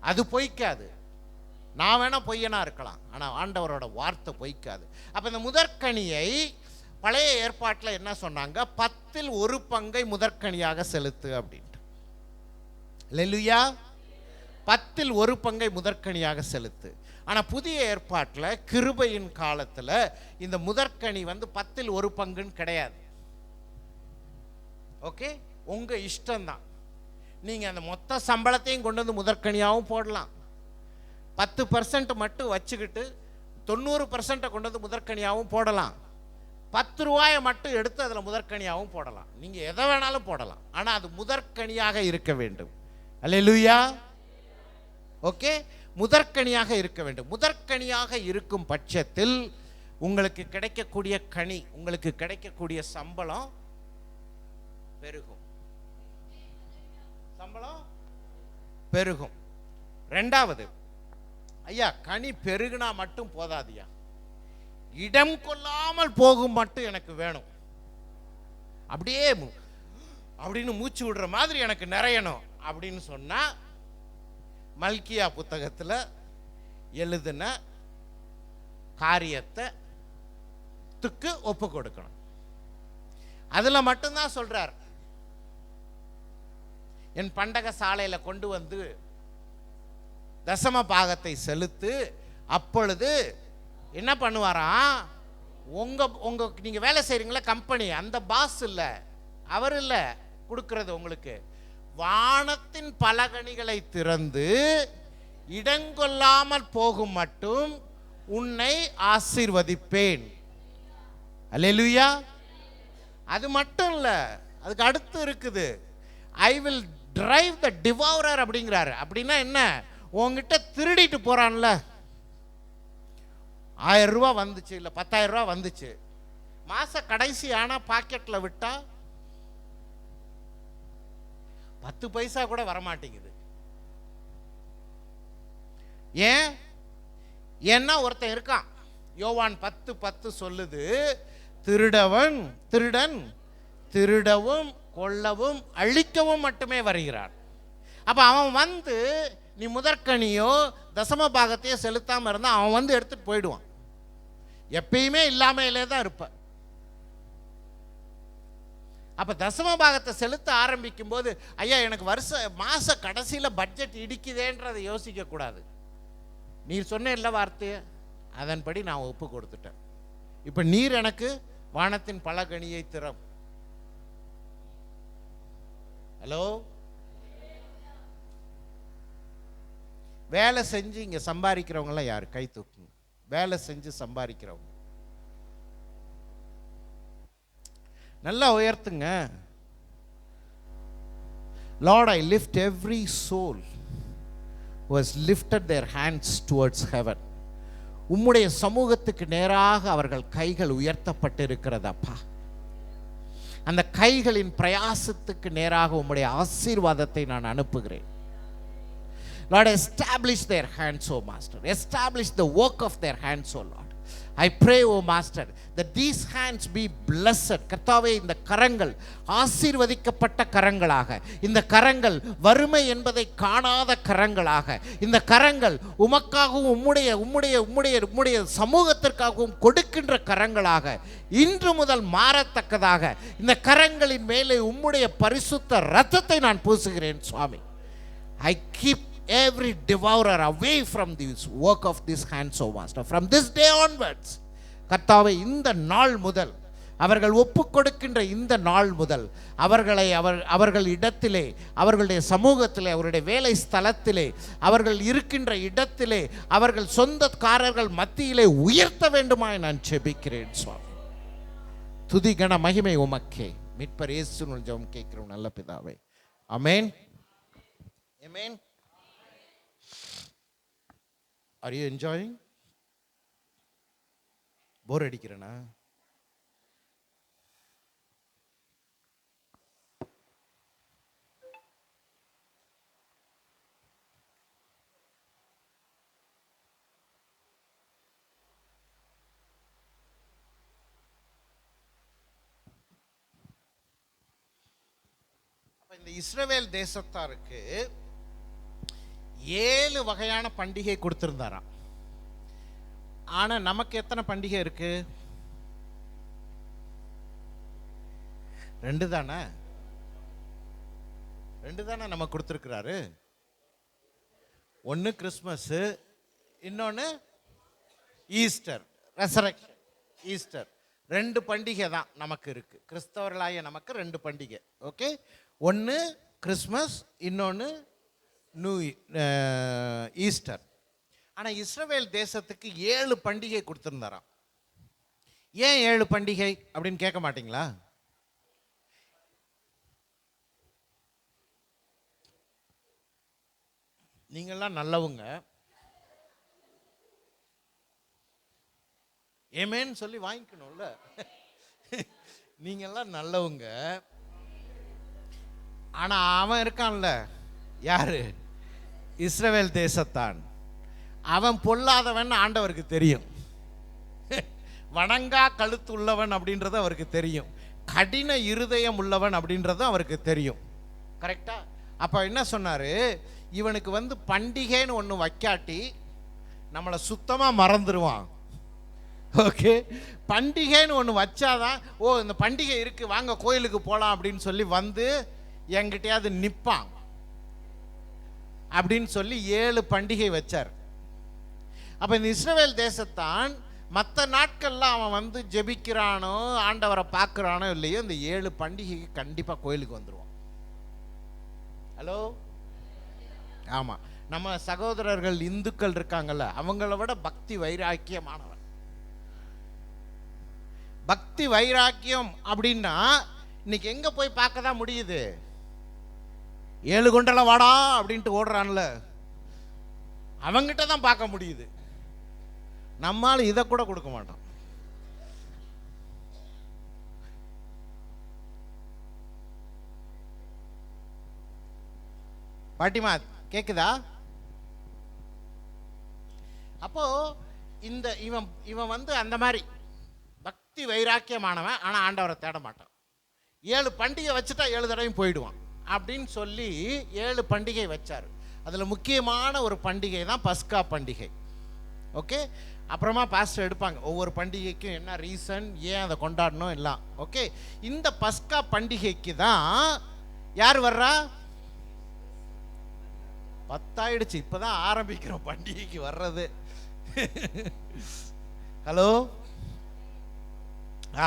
அது பொய்க்காது. நான் வேணா பொய்யனா இருக்கலாம், ஆனால் ஆண்டவரோட வார்த்தை பொய்க்காது. அப்போ இந்த முதற்கனியை பழைய ஏற்பாட்டில் என்ன சொன்னாங்க? 10ல் 1 பங்கை முதற்கனியாக செலுத்து அப்படின்ட்டு. அல்லேலூயா. 10ல் 1 பங்கை முதற்கனியாக செலுத்து. ஆனால் புதிய ஏற்பாட்டில் கிருபையின் காலத்தில் இந்த முதற்கனி 10ல் 1 பங்குன்னு கிடையாது. ஓகே, உங்கள் இஷ்டம்தான். நீங்கள் அந்த மொத்த சம்பளத்தையும் கொண்டு வந்து முதற்கனியாகவும் போடலாம். 10% மட்டும் வச்சுக்கிட்டு 90% கொண்டு வந்து முதற்கனியாகவும் போடலாம். 10 ரூபாயை மட்டும் எடுத்து அதில் முதற்கனியாகவும் போடலாம். நீங்கள் எதை வேணாலும் போடலாம், ஆனால் அது முதற்கனியாக இருக்க வேண்டும். அல்லேலூயா. ஓகே, முதற்கனியாக இருக்க வேண்டும். முதற்கனியாக இருக்கும் பட்சத்தில் உங்களுக்கு கிடைக்கக்கூடிய கனி, உங்களுக்கு கிடைக்கக்கூடிய சம்பளம் பெருகும். சம்பளம் பெருகும். 2வது, ஐயா கனி பெருகுனா மட்டும் போதாதியா, இடம் கொள்ளாமல் போகும் மட்டும் எனக்கு வேணும். அப்படியே அப்படின்னு மூச்சு விடுற மாதிரி எனக்கு நிறையணும் அப்படின்னு சொன்னா மல்கியா புத்தகத்தில் எழுதின காரியத்துக்கு ஒப்பு கொடுக்கணும். அதில் மட்டும்தான் சொல்றார், என் பண்டக சாலையில் கொண்டு வந்து தசம பாகத்தை செலுத்து, அப்பொழுது என்ன பண்ணுவாராம், உங்க நீங்க வேலை செய்றீங்களா கம்பெனி, அந்த பாஸ் இல்லை, அவர் இல்லை கொடுக்கிறது உங்களுக்கு, வானத்தின் பலகணிகளை திறந்து இடங்கொள்ளாமல் போகும் மட்டும் உன்னை ஆசீர்வதிப்பேன். அல்லேலூயா. அது மட்டும் இல்ல, அதுக்கு அடுத்து இருக்குது, ஐ வில் டிரைவ் த டிவௌரர் அப்படிங்கிறாரு. அப்படின்னா என்ன? உங்ககிட்ட திருடிட்டு போறான்ல, 1000 ரூபா வந்துச்சு, இல்லை 10,000 ரூபா வந்துச்சு, மாச கடைசி ஆனா பாக்கெட்ல விட்டா 10 பைசா கூட வரமாட்டேங்குது. ஏன்னா ஒருத்தன் இருக்கான், யோவான் 10:10 சொல்லுது, திருடன் திருடவும் கொல்லவும் அழிக்கவும் மட்டுமே வருகிறான். அப்ப அவன் வந்து நீ முதற்கனியோ தசம பாகத்தையோ செலுத்தாம இருந்தா அவன் வந்து எடுத்துட்டு போயிடுவான். எப்பயுமே இல்லாமலே தான் இருப்ப. அப்ப தசம பாகத்தை செலுத்த ஆரம்பிக்கும் போது, ஐயா எனக்கு மாச கடைசியில பட்ஜெட் இடிக்குதேன்றதை யோசிக்க கூடாது. நீர் சொன்ன எல்லா வார்த்தையை அதன்படி நான் ஒப்பு கொடுத்துட்டேன். இப்ப நீர் எனக்கு வானத்தின் பலகணியை திறம். ஹலோ, வேலை செஞ்சு இங்க சம்பாதிக்கிறவங்களாம் யாரு? கை தூக்குங்க. வேலை செஞ்சு சம்பாதிக்கிறவங்க நல்லா உயர்த்துங்க. Lord, I lift every soul who has lifted their hands towards heaven. உம்முடைய சமூகத்துக்கு நேராக அவர்கள் கைகள் உயர்த்தப்பட்டிருக்கிறதப்பா. அந்த கைகளின் பிரயாசத்துக்கு நேராக உம்முடைய ஆசீர்வாதத்தை நான் அனுப்புகிறேன். Lord, establish their hands, O Master. Establish the work of their hands, O Lord. I pray, O Master, that these hands be blessed. கர்த்தாவே, இந்த கரங்கள் ஆசீர்வதிக்கப்பட்ட கரங்களாக, இந்த கரங்கள் வறுமை என்பதை காணாத கரங்களாக, இந்த கரங்கள் உமக்காகவும் உம்முடைய சமூகத்திற்காகவும் கொடுக்கின்ற கரங்களாக இன்று முதல் மாறத்தக்கதாக இந்த கரங்களின் மேலே உம்முடைய பரிசுத்த இரத்தத்தை நான் பூசுகிறேன் சுவாமி. I keep every devourer away from this work of these hands, O Master, from this day onwards. கர்த்தாவே, இந்த நாள் முதல், அவர்கள் ஒப்புக் கொடுக்கின்ற இந்த நாள் முதல் அவர்கள் இடத்திலே, அவர்களுடைய சமூகத்திலே, அவருடைய வேலை ஸ்தலத்திலே, அவர்கள் இருக்கின்ற இடத்திலே, அவர்கள் சொந்தக்காரர்கள் மத்தியிலே உயர்த்த வேண்டுமாய் நான் ஜெபிக்கிறேன் சுவாமி. துதி கன மகிமை உமக்கே. மீட்பர் இயேசுவின் ஜெபம் கேட்கிறோம் நல்ல பிதாவே. ஆமென். Amen. Are you enjoying? போர் அடிக்கிறேனா? இந்த இஸ்ரவேல் தேசத்தாருக்கு 7 வகையான பண்டிகை கொடுத்திருந்தாராம். ஆனா நமக்கு எத்தனை பண்டிகை இருக்கு? 2 தானே? 2 தானே நமக்கு கொடுத்திருக்கிறாரு. ஒன்னு கிறிஸ்மஸ், இன்னொன்னு ஈஸ்டர், ரெசரக்ஷன். ஈஸ்டர் 2 பண்டிகை தான் நமக்கு இருக்கு. கிறிஸ்தவர்களாய நமக்கு 2 பண்டிகை. ஓகே, ஒன்னு கிறிஸ்மஸ், இன்னொன்னு ஈஸ்டர். ஆனால் இஸ்ரவேல் தேசத்துக்கு 7 பண்டிகை கொடுத்துருந்தாராம். ஏன் 7 பண்டிகை அப்படின்னு கேட்க மாட்டீங்களா? நீங்கள்லாம் நல்லவங்க, ஏமேன்னு சொல்லி வாங்கிக்கணும்ல. நீங்கள்லாம் நல்லவங்க. ஆனால் அவன் இருக்கான்ல, யாரு? இஸ்ரவேல் தேசத்தான். அவன் பொல்லாதவன் ஆண்டவருக்கு தெரியும். வணங்கா கழுத்து உள்ளவன் அப்படின்றது அவருக்கு தெரியும். கடின இருதயம் உள்ளவன் அப்படின்றது அவருக்கு தெரியும். கரெக்டா? அப்போ என்ன சொன்னாரு? இவனுக்கு வந்து பண்டிகைன்னு ஒன்று வைக்காட்டி நம்மளை சுத்தமாக மறந்துடுவான். ஓகே, பண்டிகைன்னு ஒன்று வச்சாதான், ஓ இந்த பண்டிகை இருக்குது வாங்க கோயிலுக்கு போகலாம் அப்படின்னு சொல்லி வந்து என்கிட்டயாவது நிற்பான் அப்படின்னு சொல்லி 7 பண்டிகை வச்சார். அப்போ இந்த இஸ்ரவேல் தேசத்தான் மற்ற நாட்கள்லாம் அவன் வந்து ஜெபிக்கிறானோ ஆண்டவரை பார்க்குறானோ இல்லையோ, இந்த 7 பண்டிகைக்கு கண்டிப்பாக கோயிலுக்கு வந்துடுவான். ஹலோ, ஆமாம். நம்ம சகோதரர்கள் இந்துக்கள் இருக்காங்கல்ல, அவங்கள விட பக்தி வைராக்கியமானவன். பக்தி வைராக்கியம் அப்படின்னா இன்னைக்கு எங்கே போய் பார்க்க தான் முடியுது? 7 குண்டலம் வாடா அப்படின்ட்டு ஓடுறான்ல, அவங்கிட்ட தான் பார்க்க முடியுது. நம்மால் இதை கூட கொடுக்க மாட்டோம். பாட்டிமா கேக்குதா? அப்போ இந்த இவன் வந்து அந்த மாதிரி பக்தி வைராக்கியமானவன். ஆனால் ஆண்டவரை தேட மாட்டான். 7 பண்டிகை வச்சுட்டா 7 தடவையும் போயிடுவான் அப்படின்னு சொல்லி 7 பண்டிகை வச்சார். அதில் முக்கியமான ஒரு பண்டிகை தான் பஸ்கா பண்டிகை. ஓகே, அப்புறமா பாஸ்டர் எடுப்பாங்க ஒவ்வொரு பண்டிகைக்கும் என்ன ரீசன், ஏன் அதை கொண்டாடணும் எல்லாம். ஓகே, இந்த பஸ்கா பண்டிகைக்கு தான் யார் வர்றா? 10 ஆயிடுச்சு, இப்போதான் ஆரம்பிக்கிறோம் பண்டிகைக்கு வர்றது. ஹலோ,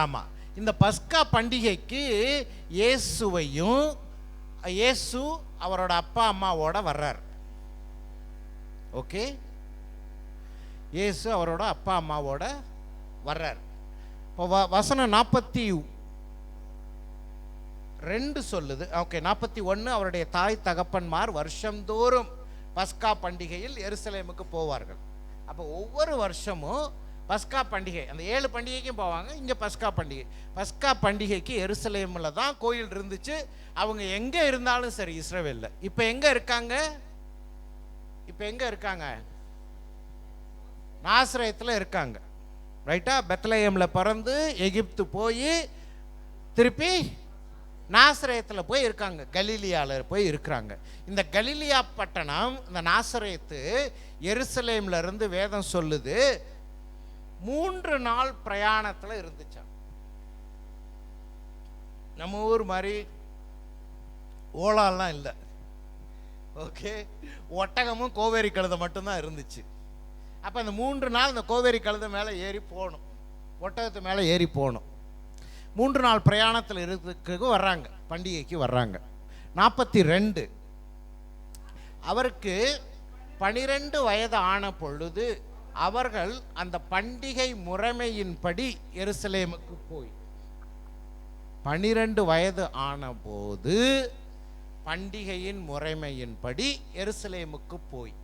ஆமாம். இந்த பஸ்கா பண்டிகைக்கு இயேசு அவரோட அப்பா அம்மாவோட வர்றார். ஓகே, இயேசு அவரோட அப்பா அம்மாவோட வர்றார். இப்போ வசனம் 42 சொல்லுது. ஓகே, 41 அவருடைய தாய் தகப்பன்மார் வருஷந்தோறும் பஸ்கா பண்டிகையில் எருசலேமுக்கு போவார்கள். அப்போ ஒவ்வொரு வருஷமும் பஸ்கா பண்டிகை, அந்த 7 பண்டிகைக்கும் போவாங்க. இங்கே பஸ்கா பண்டிகைக்கு எருசலேமில் தான் கோயில் இருந்துச்சு. அவங்க எங்கே இருந்தாலும் சரி இஸ்ரவேலில். இப்போ எங்கே இருக்காங்க? நாசரேத்தில் இருக்காங்க. ரைட்டா? பெத்லஹேமில் பிறந்து எகிப்து போய் திருப்பி நாசரேத்தில் போய் இருக்காங்க, கலிலியாவில் போய் இருக்கிறாங்க. இந்த கலிலியா பட்டணம், இந்த நாசரேத்து எருசலேம்ல இருந்து வேதம் சொல்லுது 3 நாள் பிரயாணத்தில் இருந்துச்சான். நம்ம ஊர் மாதிரி ஓலாலாம் இல்லை, ஓகே, ஒட்டகமும் கோவேரி கழுதை மட்டும்தான் இருந்துச்சு. அப்போ அந்த 3 நாள் இந்த கோவேரி கழுதை மேலே ஏறி போகணும், ஒட்டகத்து மேலே ஏறி போகணும். 3 நாள் பிரயாணத்தில் இருக்கிறதுக்கு வர்றாங்க, பண்டிகைக்கு வர்றாங்க. 42 அவருக்கு 12 வயது ஆன பொழுது அவர்கள் அந்த பண்டிகை முறைமையின்படி எருசலேமுக்கு போய், 12 வயது ஆன போது பண்டிகையின் முறைமையின்படி எருசலேமுக்கு போய்.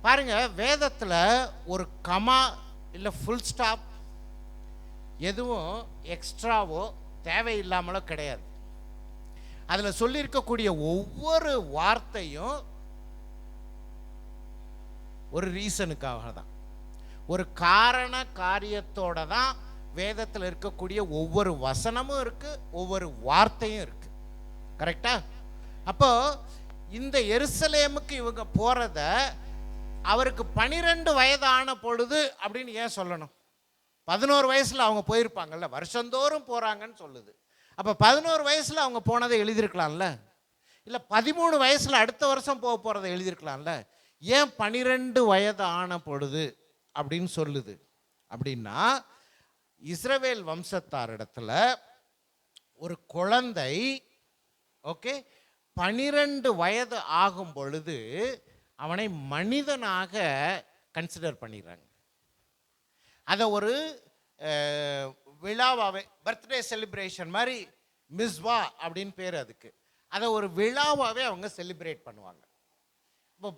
பாருங்க, வேதத்தில் ஒரு கமா இல்லை ஃபுல் ஸ்டாப் எதுவும் எக்ஸ்ட்ராவோ தேவையில்லாமலோ கிடையாது. அதில் சொல்லியிருக்கக்கூடிய ஒவ்வொரு வார்த்தையும் ஒரு ரீசனுக்காக தான், ஒரு காரண காரியத்தோட தான் வேதத்தில் இருக்கக்கூடிய ஒவ்வொரு வசனமும் இருக்கு, ஒவ்வொரு வார்த்தையும் இருக்கு. கரெக்டா? அப்போ இந்த எருசலேமுக்கு இவங்க போறத அவருக்கு 12 வயதான பொழுது அப்படின்னு ஏன் சொல்லணும்? 11 வயசுல அவங்க போயிருப்பாங்கல்ல, வருஷந்தோறும் போறாங்கன்னு சொல்லுது. அப்ப 11 வயசுல அவங்க போனதை எழுதியிருக்கலாம்ல, இல்ல 13 வயசுல அடுத்த வருஷம் போக போறதை எழுதியிருக்கலாம்ல. ஏன் 12 வயது ஆன பொழுது அப்படின்னு சொல்லுது? அப்படின்னா இஸ்ரவேல் வம்சத்தாரிடத்துல ஒரு குழந்தை, ஓகே, 12 வயது ஆகும் பொழுது அவனை மனிதனாக கன்சிடர் பண்ணிடுறாங்க. அதை ஒரு விழாவாகவே, பர்த்டே செலிப்ரேஷன் மாதிரி, மிஸ்வா அப்படின்னு பேர் அதுக்கு, அதை ஒரு விழாவாகவே அவங்க செலிப்ரேட் பண்ணுவாங்க. இப்போ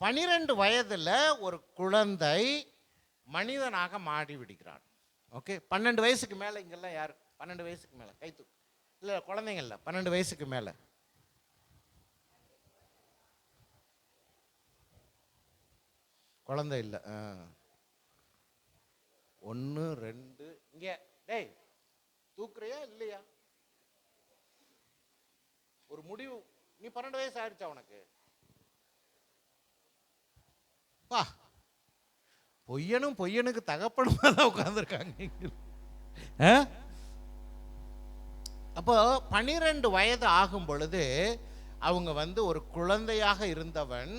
12 வயதில் ஒரு குழந்தை மனிதனாக மாறி விடுகிறான். ஓகே, 12 வயசுக்கு மேலே இங்கெல்லாம் யார் 12 வயசுக்கு மேலே கை தூக்கு? இல்லை, குழந்தைங்க இல்லை, 12 வயசுக்கு மேலே. குழந்தை இல்லை. 1 2 இங்கே, டேய் தூக்குறியா இல்லையா? ஒரு முடிவு. நீ 12 வயசு ஆயிடுச்சா உனக்கு? பா, பொய்யனும் பொய்யனுக்கு தகப்பனுமா தான் உட்கார்ந்துருக்காங்க. அப்போ 12 வயது ஆகும் பொழுது அவங்க ஒரு குழந்தையாக இருந்தவன்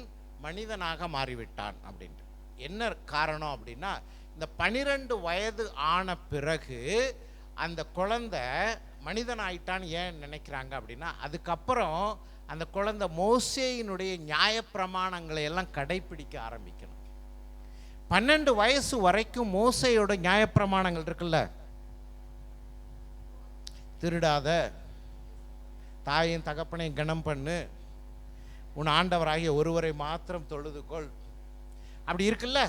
மனிதனாக மாறிவிட்டான் அப்படின்ட்டு. என்ன காரணம் அப்படின்னா, இந்த 12 வயது ஆன பிறகு அந்த குழந்தை மனிதன் ஆயிட்டான்னு ஏன் நினைக்கிறாங்க அப்படின்னா, அதுக்கப்புறம் அந்த குழந்தை மோசேயினுடைய நியாயப்பிரமாணங்களை எல்லாம் கடைபிடிக்க ஆரம்பிக்கணும். 12 வயசு வரைக்கும் மோசேயோட நியாயப்பிரமாணங்கள் இருக்குல்ல, திருடாத, தாயின் தகப்பனையும் கனம் பண்ணு, உன் ஆண்டவராகிய ஒருவரை மாத்திரம் தொழுதுகொள், அப்படி இருக்குல்ல.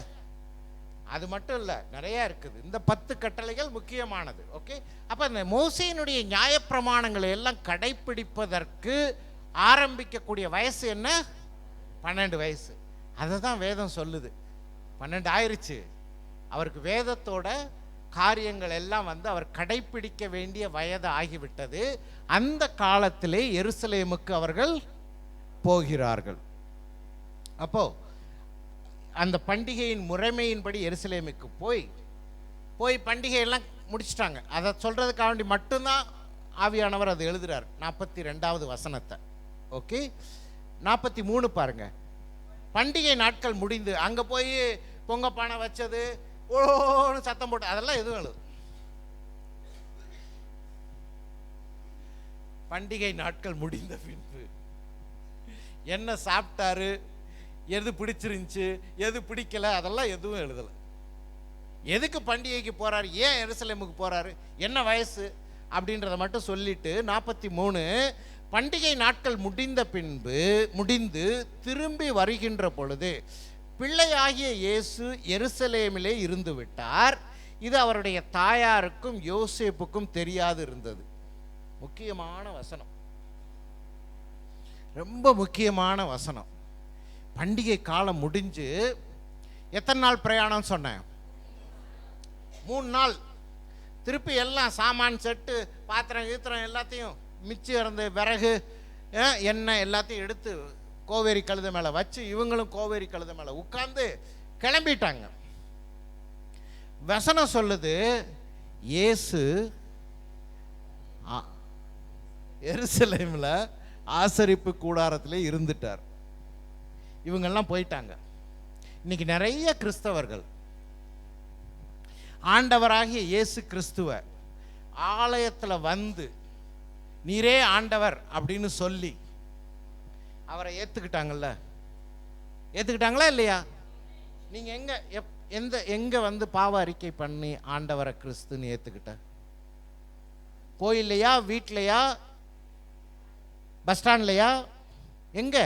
அது மட்டும் இல்லை, நிறைய இருக்குது. இந்த 10 கட்டளைகள் முக்கியமானது. ஓகே, அப்போ இந்த மோசேயினுடைய நியாயப்பிரமாணங்களை எல்லாம் கடைபிடிப்பதற்கு ஆரம்பிக்கக்கூடிய வயசு என்ன? 12 வயசு. அதை தான் வேதம் சொல்லுது. 12 ஆயிருச்சு, அவருக்கு வேதத்தோட காரியங்கள் எல்லாம் அவர் கடைபிடிக்க வேண்டிய வயது ஆகிவிட்டது. அந்த காலத்திலே எருசலேமுக்கு அவர்கள் போகிறார்கள். அப்போ அந்த பண்டிகையின் முறைமையின்படி எருசலேமுக்கு போய் பண்டிகையெல்லாம் முடிச்சிட்டாங்க. அதை சொல்றதுக்காக வேண்டி மட்டும்தான் ஆவியானவர் அதை எழுதுறார். 42வது வசனத்தை. ஓகே, 43 பாருங்க. பண்டிகை நாட்கள் முடிந்து அங்க போய் பொங்க பானை வச்சது, ஓன்னு சத்தம் போட்டு, அதெல்லாம் எதுவும் எழுது. பண்டிகை நாட்கள் முடிந்த பின்பு என்ன சாப்பிட்டாரு, எது பிடிச்சிருந்துச்சு, எது பிடிக்கல, அதெல்லாம் எதுவும் எழுதலை. எதுக்கு பண்டிகைக்கு போறாரு, ஏன் எருசலேமுக்கு போறாரு, என்ன வயசு அப்படின்றத மட்டும் சொல்லிட்டு 43 பண்டிகை நாட்கள் முடிந்து திரும்பி வருகின்ற பொழுது பிள்ளையாகிய இயேசு எருசலேமிலே இருந்து விட்டார். இது அவருடைய தாயாருக்கும் யோசேப்புக்கும் தெரியாது இருந்தது. முக்கியமான வசனம், ரொம்ப முக்கியமான வசனம். பண்டிகை காலம் முடிஞ்சு எத்தனை நாள் பிரயாணம் சொன்னேன்? 3 நாள் திருப்பி எல்லாம் சாமான் செட்டு பாத்திரம் கீத்திரம் எல்லாத்தையும் மிச்சம் இருந்த விறகு எண்ணெய் எல்லாத்தையும் எடுத்து கோவேரி கழுதை மேலே வச்சு இவங்களும் கோவேரி கழுதை மேலே உட்கார்ந்து கிளம்பிட்டாங்க. வசனம் சொல்லுது, இயேசு எருசலேமில் ஆசரிப்பு கூடாரத்தில் இருந்துட்டார். இவங்கெல்லாம் போயிட்டாங்க. இன்னைக்கு நிறைய கிறிஸ்தவர்கள் ஆண்டவராகிய இயேசு கிறிஸ்துவ ஆலயத்தில் வந்து நீரே ஆண்டவர் அப்படின்னு சொல்லி அவரை ஏற்றுக்கிட்டாங்களா இல்லையா? நீங்கள் எங்க வந்து பாவ அறிக்கை பண்ணி ஆண்டவரை கிறிஸ்துன்னு ஏற்றுக்கிட்ட? கோயில்லையா, வீட்லையா, பஸ் ஸ்டாண்ட்லையா, எங்க?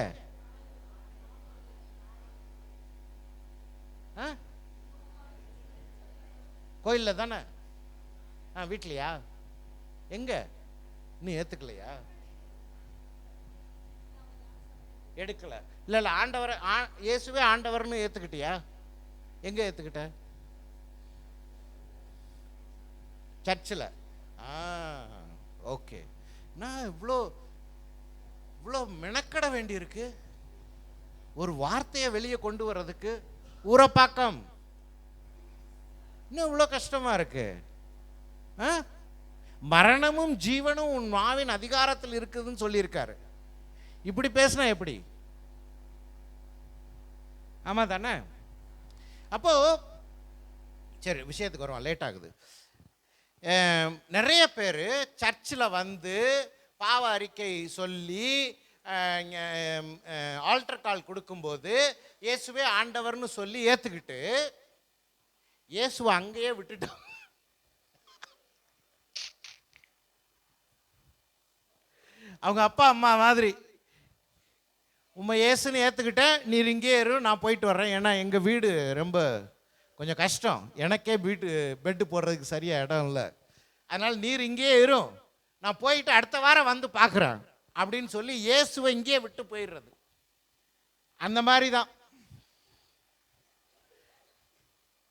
கோயிலில் தானே? வீட்லையா? எங்க? இன்னும் ஏற்றுக்கலையா? எடுக்கலை. இல்லை ஆண்டவரை இயேசுவே ஆண்டவர்னு ஏற்றுக்கிட்டியா? எங்கே ஏற்றுக்கிட்ட? சர்ச்சில். ஓகே. நான் இவ்வளோ மெனக்கட வேண்டியிருக்கு ஒரு வார்த்தையை வெளியே கொண்டு வர்றதுக்கு. ஊரப்பாக்கம் இன்னும் இவ்வளோ கஷ்டமா இருக்கு. மரணமும் ஜீவனும் உன் நாவின் அதிகாரத்தில் இருக்குதுன்னு சொல்லியிருக்காரு. இப்படி பேசினா எப்படி? ஆமா தானே? அப்போ சரி, விஷயத்துக்கு வருவோம், லேட் ஆகுது. நிறைய பேர் சர்ச்சில் வந்து பாவ அறிக்கை சொல்லி ஆல்டர் கால் கொடுக்கும்போது இயேசுவே ஆண்டவர்னு சொல்லி ஏற்றுக்கிட்டு இயேசுவை அங்கேயே விட்டுட்டான். அவங்க அப்பா அம்மா மாதிரி, உம்மை இயேசுன்னு ஏற்றுக்கிட்டேன், நீர் இங்கே இரு, நான் போயிட்டு வர்றேன், ஏன்னா எங்கள் வீடு ரொம்ப கொஞ்சம் கஷ்டம், எனக்கே பெட்டு போடுறதுக்கு சரியாக இடம் இல்லை, அதனால் நீர் இங்கேயே இரும், நான் போயிட்டு அடுத்த வாரம் வந்து பார்க்குறேன் அப்படின்னு சொல்லி இயேசுவை இங்கேயே விட்டு போயிடுறது. அந்த மாதிரி தான்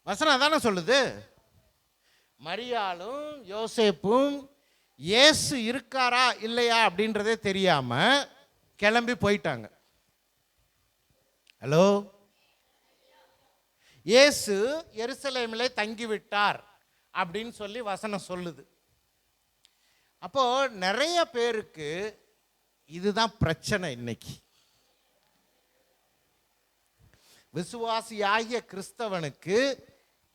வசனம் தானே சொல்லுது. மரியாளும் யோசேப்பும் இயேசு இருக்காரா இல்லையா அப்படின்றதே தெரியாம கிளம்பி போயிட்டாங்க. ஹலோ, இயேசு எருசலேமிலே தங்கிவிட்டார் அப்படின்னு சொல்லி வசனம் சொல்லுது. அப்போ நிறைய பேருக்கு இதுதான் பிரச்சனை. இன்னைக்கு விசுவாசியாகிய கிறிஸ்தவனுக்கு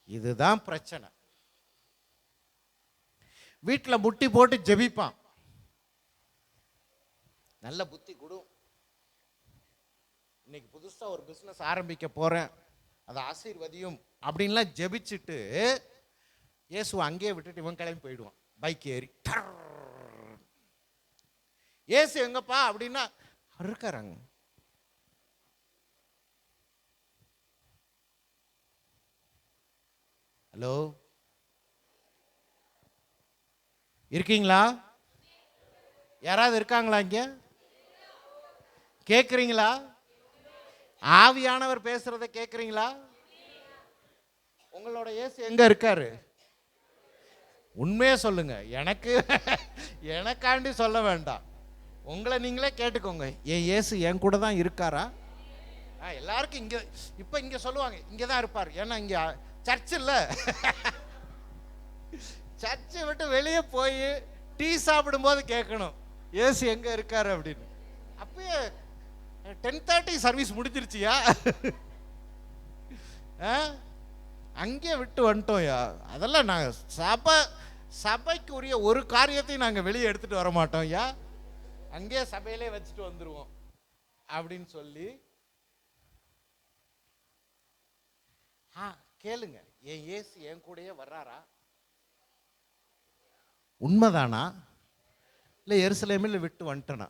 இதுதான் பிரச்சனை. வீட்டில் முட்டி போட்டு ஜெபிப்பான், நல்ல புத்தி கொடு, இன்னைக்கு புதுசா ஒரு பிசினஸ் ஆரம்பிக்க போறேன், அதை ஆசீர்வதியும் அப்படின்லாம் ஜெபிச்சுட்டு இயேசு அங்கேயே விட்டுட்டு இவன் கிளம்பி போயிடுவான் பைக் ஏறி. இயேசு எங்கப்பா அப்படின்னா இருக்காராங்க. ஹலோ, இருக்கீங்களா? யாராவது இருக்காங்களா இங்க? கேட்குறீங்களா? ஆவியானவர் பேசுறத கேட்குறீங்களா? உங்களோட இயேசு எங்க இருக்காரு? உண்மையே சொல்லுங்க, எனக்காண்டி சொல்ல வேண்டாம், உங்களை நீங்களே கேட்டுக்கோங்க. என் இயேசு என் கூட தான் இருக்காரா? எல்லாருக்கும் இங்க இப்ப இங்க சொல்லுவாங்க இங்க தான் இருப்பார், ஏன்னா இங்க சர்ச் இல்ல. சர்ச்சை விட்டு வெளியே போய் டீ சாப்பிடும் போது கேட்கணும் இயேசு எங்க இருக்காரு அப்படின்னு. அப்பயே 10:30 சர்வீஸ் முடிஞ்சிருச்சியா? அங்கே விட்டு வந்துட்டோம்யா. அதெல்லாம் நாங்கள் சபைக்கு உரிய ஒரு காரியத்தையும் நாங்கள் வெளியே எடுத்துட்டு வர மாட்டோம் யா, அங்கே சபையிலே வச்சுட்டு வந்துருவோம் அப்படின்னு சொல்லி. கேளுங்க, என் இயேசு என் கூடயே வர்றாரா? உண்மைதானா? இல்லை எருசலேமில் விட்டு வந்துட்டனா?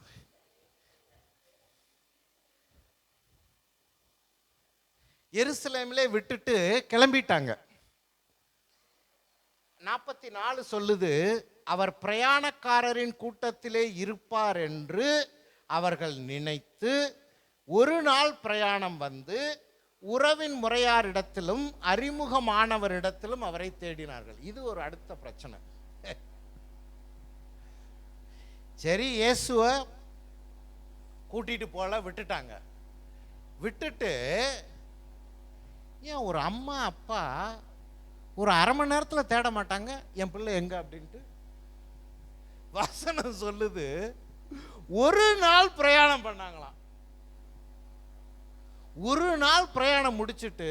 எருசலேமிலே விட்டுட்டு கிளம்பிட்டாங்க. 44 சொல்லுது, அவர் பிரயாணக்காரரின் கூட்டத்திலே இருப்பார் என்று அவர்கள் நினைத்து ஒரு நாள் பிரயாணம் வந்து உறவின் முறையாரிடத்திலும் அறிமுகமானவரிடத்திலும் அவரை தேடினார்கள். இது ஒரு அடுத்த பிரச்சனை. சரி, இயேசுவை கூட்டிட்டு போல விட்டுட்டாங்க. விட்டுட்டு ஏன் ஒரு அம்மா அப்பா ஒரு அரை மணி நேரத்தில் தேட மாட்டாங்க என் பிள்ளை எங்க அப்படின்ட்டு? வசனம் சொல்லுது ஒரு நாள் பிரயாணம் பண்ணாங்களாம். ஒரு நாள் பிரயாணம் முடிச்சுட்டு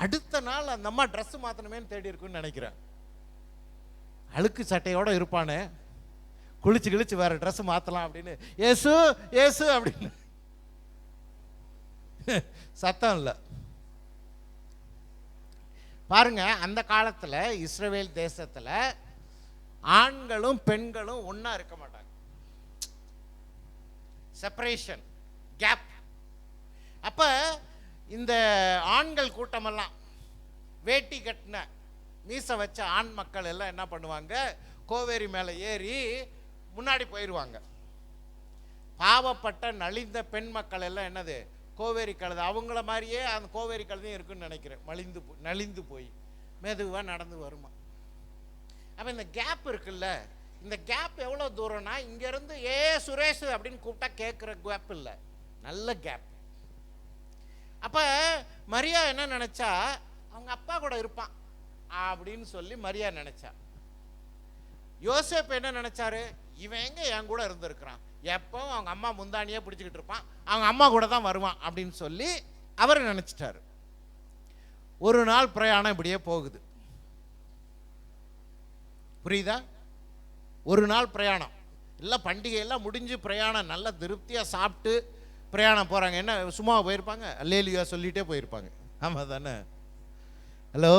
அடுத்த நாள் அந்த அம்மா ட்ரெஸ் மாத்தணுமேன்னு தேடி இருக்குன்னு நினைக்கிறேன். அழுக்கு சட்டையோட இருப்பானே, குளிச்சு கிழிச்சு வேற ட்ரெஸ் மாத்தலாம் அப்படின்னு ஏசு ஏசு அப்படின்னு சத்தம் இல்லை. பாருங்க, அந்த காலத்தில் இஸ்ரவேல் தேசத்தில் ஆண்களும் பெண்களும் ஒன்னா இருக்க மாட்டாங்க. Separation, gap. அப்ப இந்த ஆண்கள் கூட்டமெல்லாம் வேட்டி கட்டின மீசை வச்ச ஆண் மக்கள் எல்லாம் என்ன பண்ணுவாங்க, கோவேரி மேலே ஏறி முன்னாடி போயிடுவாங்க. பாவப்பட்ட நலிந்த பெண் மக்கள் எல்லாம் என்னது, கோவேரி கழுது. அவங்கள மாதிரியே அந்த கோவேரி கழுதையும் இருக்குன்னு நினைக்கிறேன், நலிந்து போய் மெதுவாக நடந்து வருமா. அப்போ இந்த கேப் இருக்குல்ல, இந்த கேப் எவ்வளோ தூரம்னா இங்கேருந்து சுரேஷ் அப்படின்னு கூப்பிட்டா கேட்குற கேப் இல்லை, நல்ல கேப். அப்போ மரியா என்ன நினச்சா, அவங்க அப்பா கூட இருப்பான் அப்படின்னு சொல்லி மரியா நினச்சா. யோசேப்பு என்ன நினச்சாரு, இவன் எங்கே என் கூட இருந்திருக்கிறான், எப்பவும் அவங்க அம்மா முந்தானியே பிடிச்சிக்கிட்டு இருப்பான், அவங்க அம்மா கூட தான் வருவான் அப்படின்னு சொல்லி அவர் நினச்சிட்டாரு. ஒரு நாள் பிரயாணம் இப்படியே போகுது. புரியுதா? ஒரு நாள் பிரயாணம் இல்லை, பண்டிகையெல்லாம் முடிஞ்சு பிரயாணம் நல்லா திருப்தியாக சாப்பிட்டு பிரயாணம் போகிறாங்க. என்ன சும்மா போயிருப்பாங்க, அல்லேலுயா சொல்லிகிட்டே போயிருப்பாங்க. ஆமாம் தானே? ஹலோ,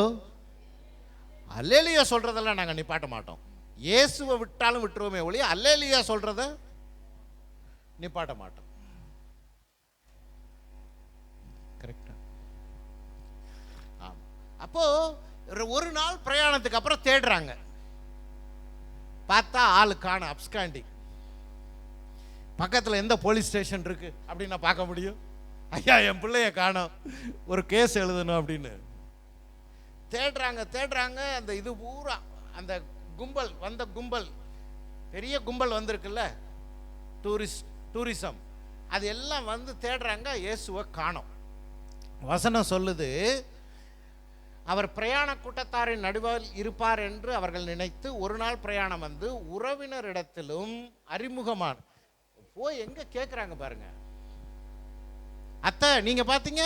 அல்லேலுயா சொல்கிறதெல்லாம் நாங்கள் நிப்பாட்ட மாட்டோம். இயேசுவை விட்டாலும் விட்டுருவோமே ஒழிய அல்லேலுயா சொல்கிறத நிப்பாட்ட மாட்டோம். கரெக்டா? ஆமாம். அப்போ ஒரு நாள் பிரயாணத்துக்கு அப்புறம் தேடுறாங்க. பார்த்தா ஆளு காணோம், அப்ஸ்காண்டிங். பக்கத்தில் எந்த போலீஸ் ஸ்டேஷன் இருக்கு அப்படின்னு நான் பார்க்க முடியும்? ஐயா, என் பிள்ளைய காணோம், ஒரு கேஸ் எழுதணும் அப்படின்னு தேடுறாங்க. அந்த இது பூரா அந்த கும்பல் வந்த கும்பல், பெரிய கும்பல் வந்திருக்குல்ல, டூரிசம், அது எல்லாம் வந்து தேடுறாங்க. இயேசுவை காணோம். வசனம் சொல்லுது, அவர் பிரயாண கூட்டத்தாரின் நடுவில் இருப்பார் என்று அவர்கள் நினைத்து ஒரு நாள் பிரயாணம் வந்து உறவினரிடத்திலும் அறிமுகமான போய் எங்க கேட்குறாங்க பாருங்க. அத்தை நீங்க பார்த்தீங்க,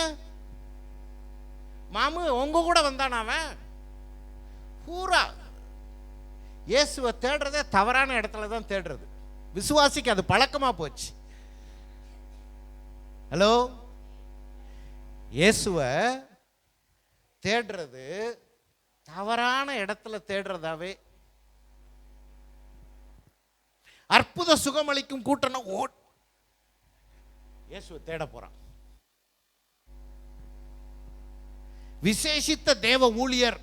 மாமு உங்க கூட வந்தானா அவன். பூரா இயேசுவை தேடுறதே தவறான இடத்துல தான் தேடுறது. விசுவாசிக்கு அது பழக்கமா போச்சு. ஹலோ, இயேசுவை தேடுறது தவறான இடத்துல தேடுறதாவே. அற்புத சுகமளிக்கும் கூட்டம் இயேசுவை தேட போறான். விசேஷித்த தேவ ஊழியர்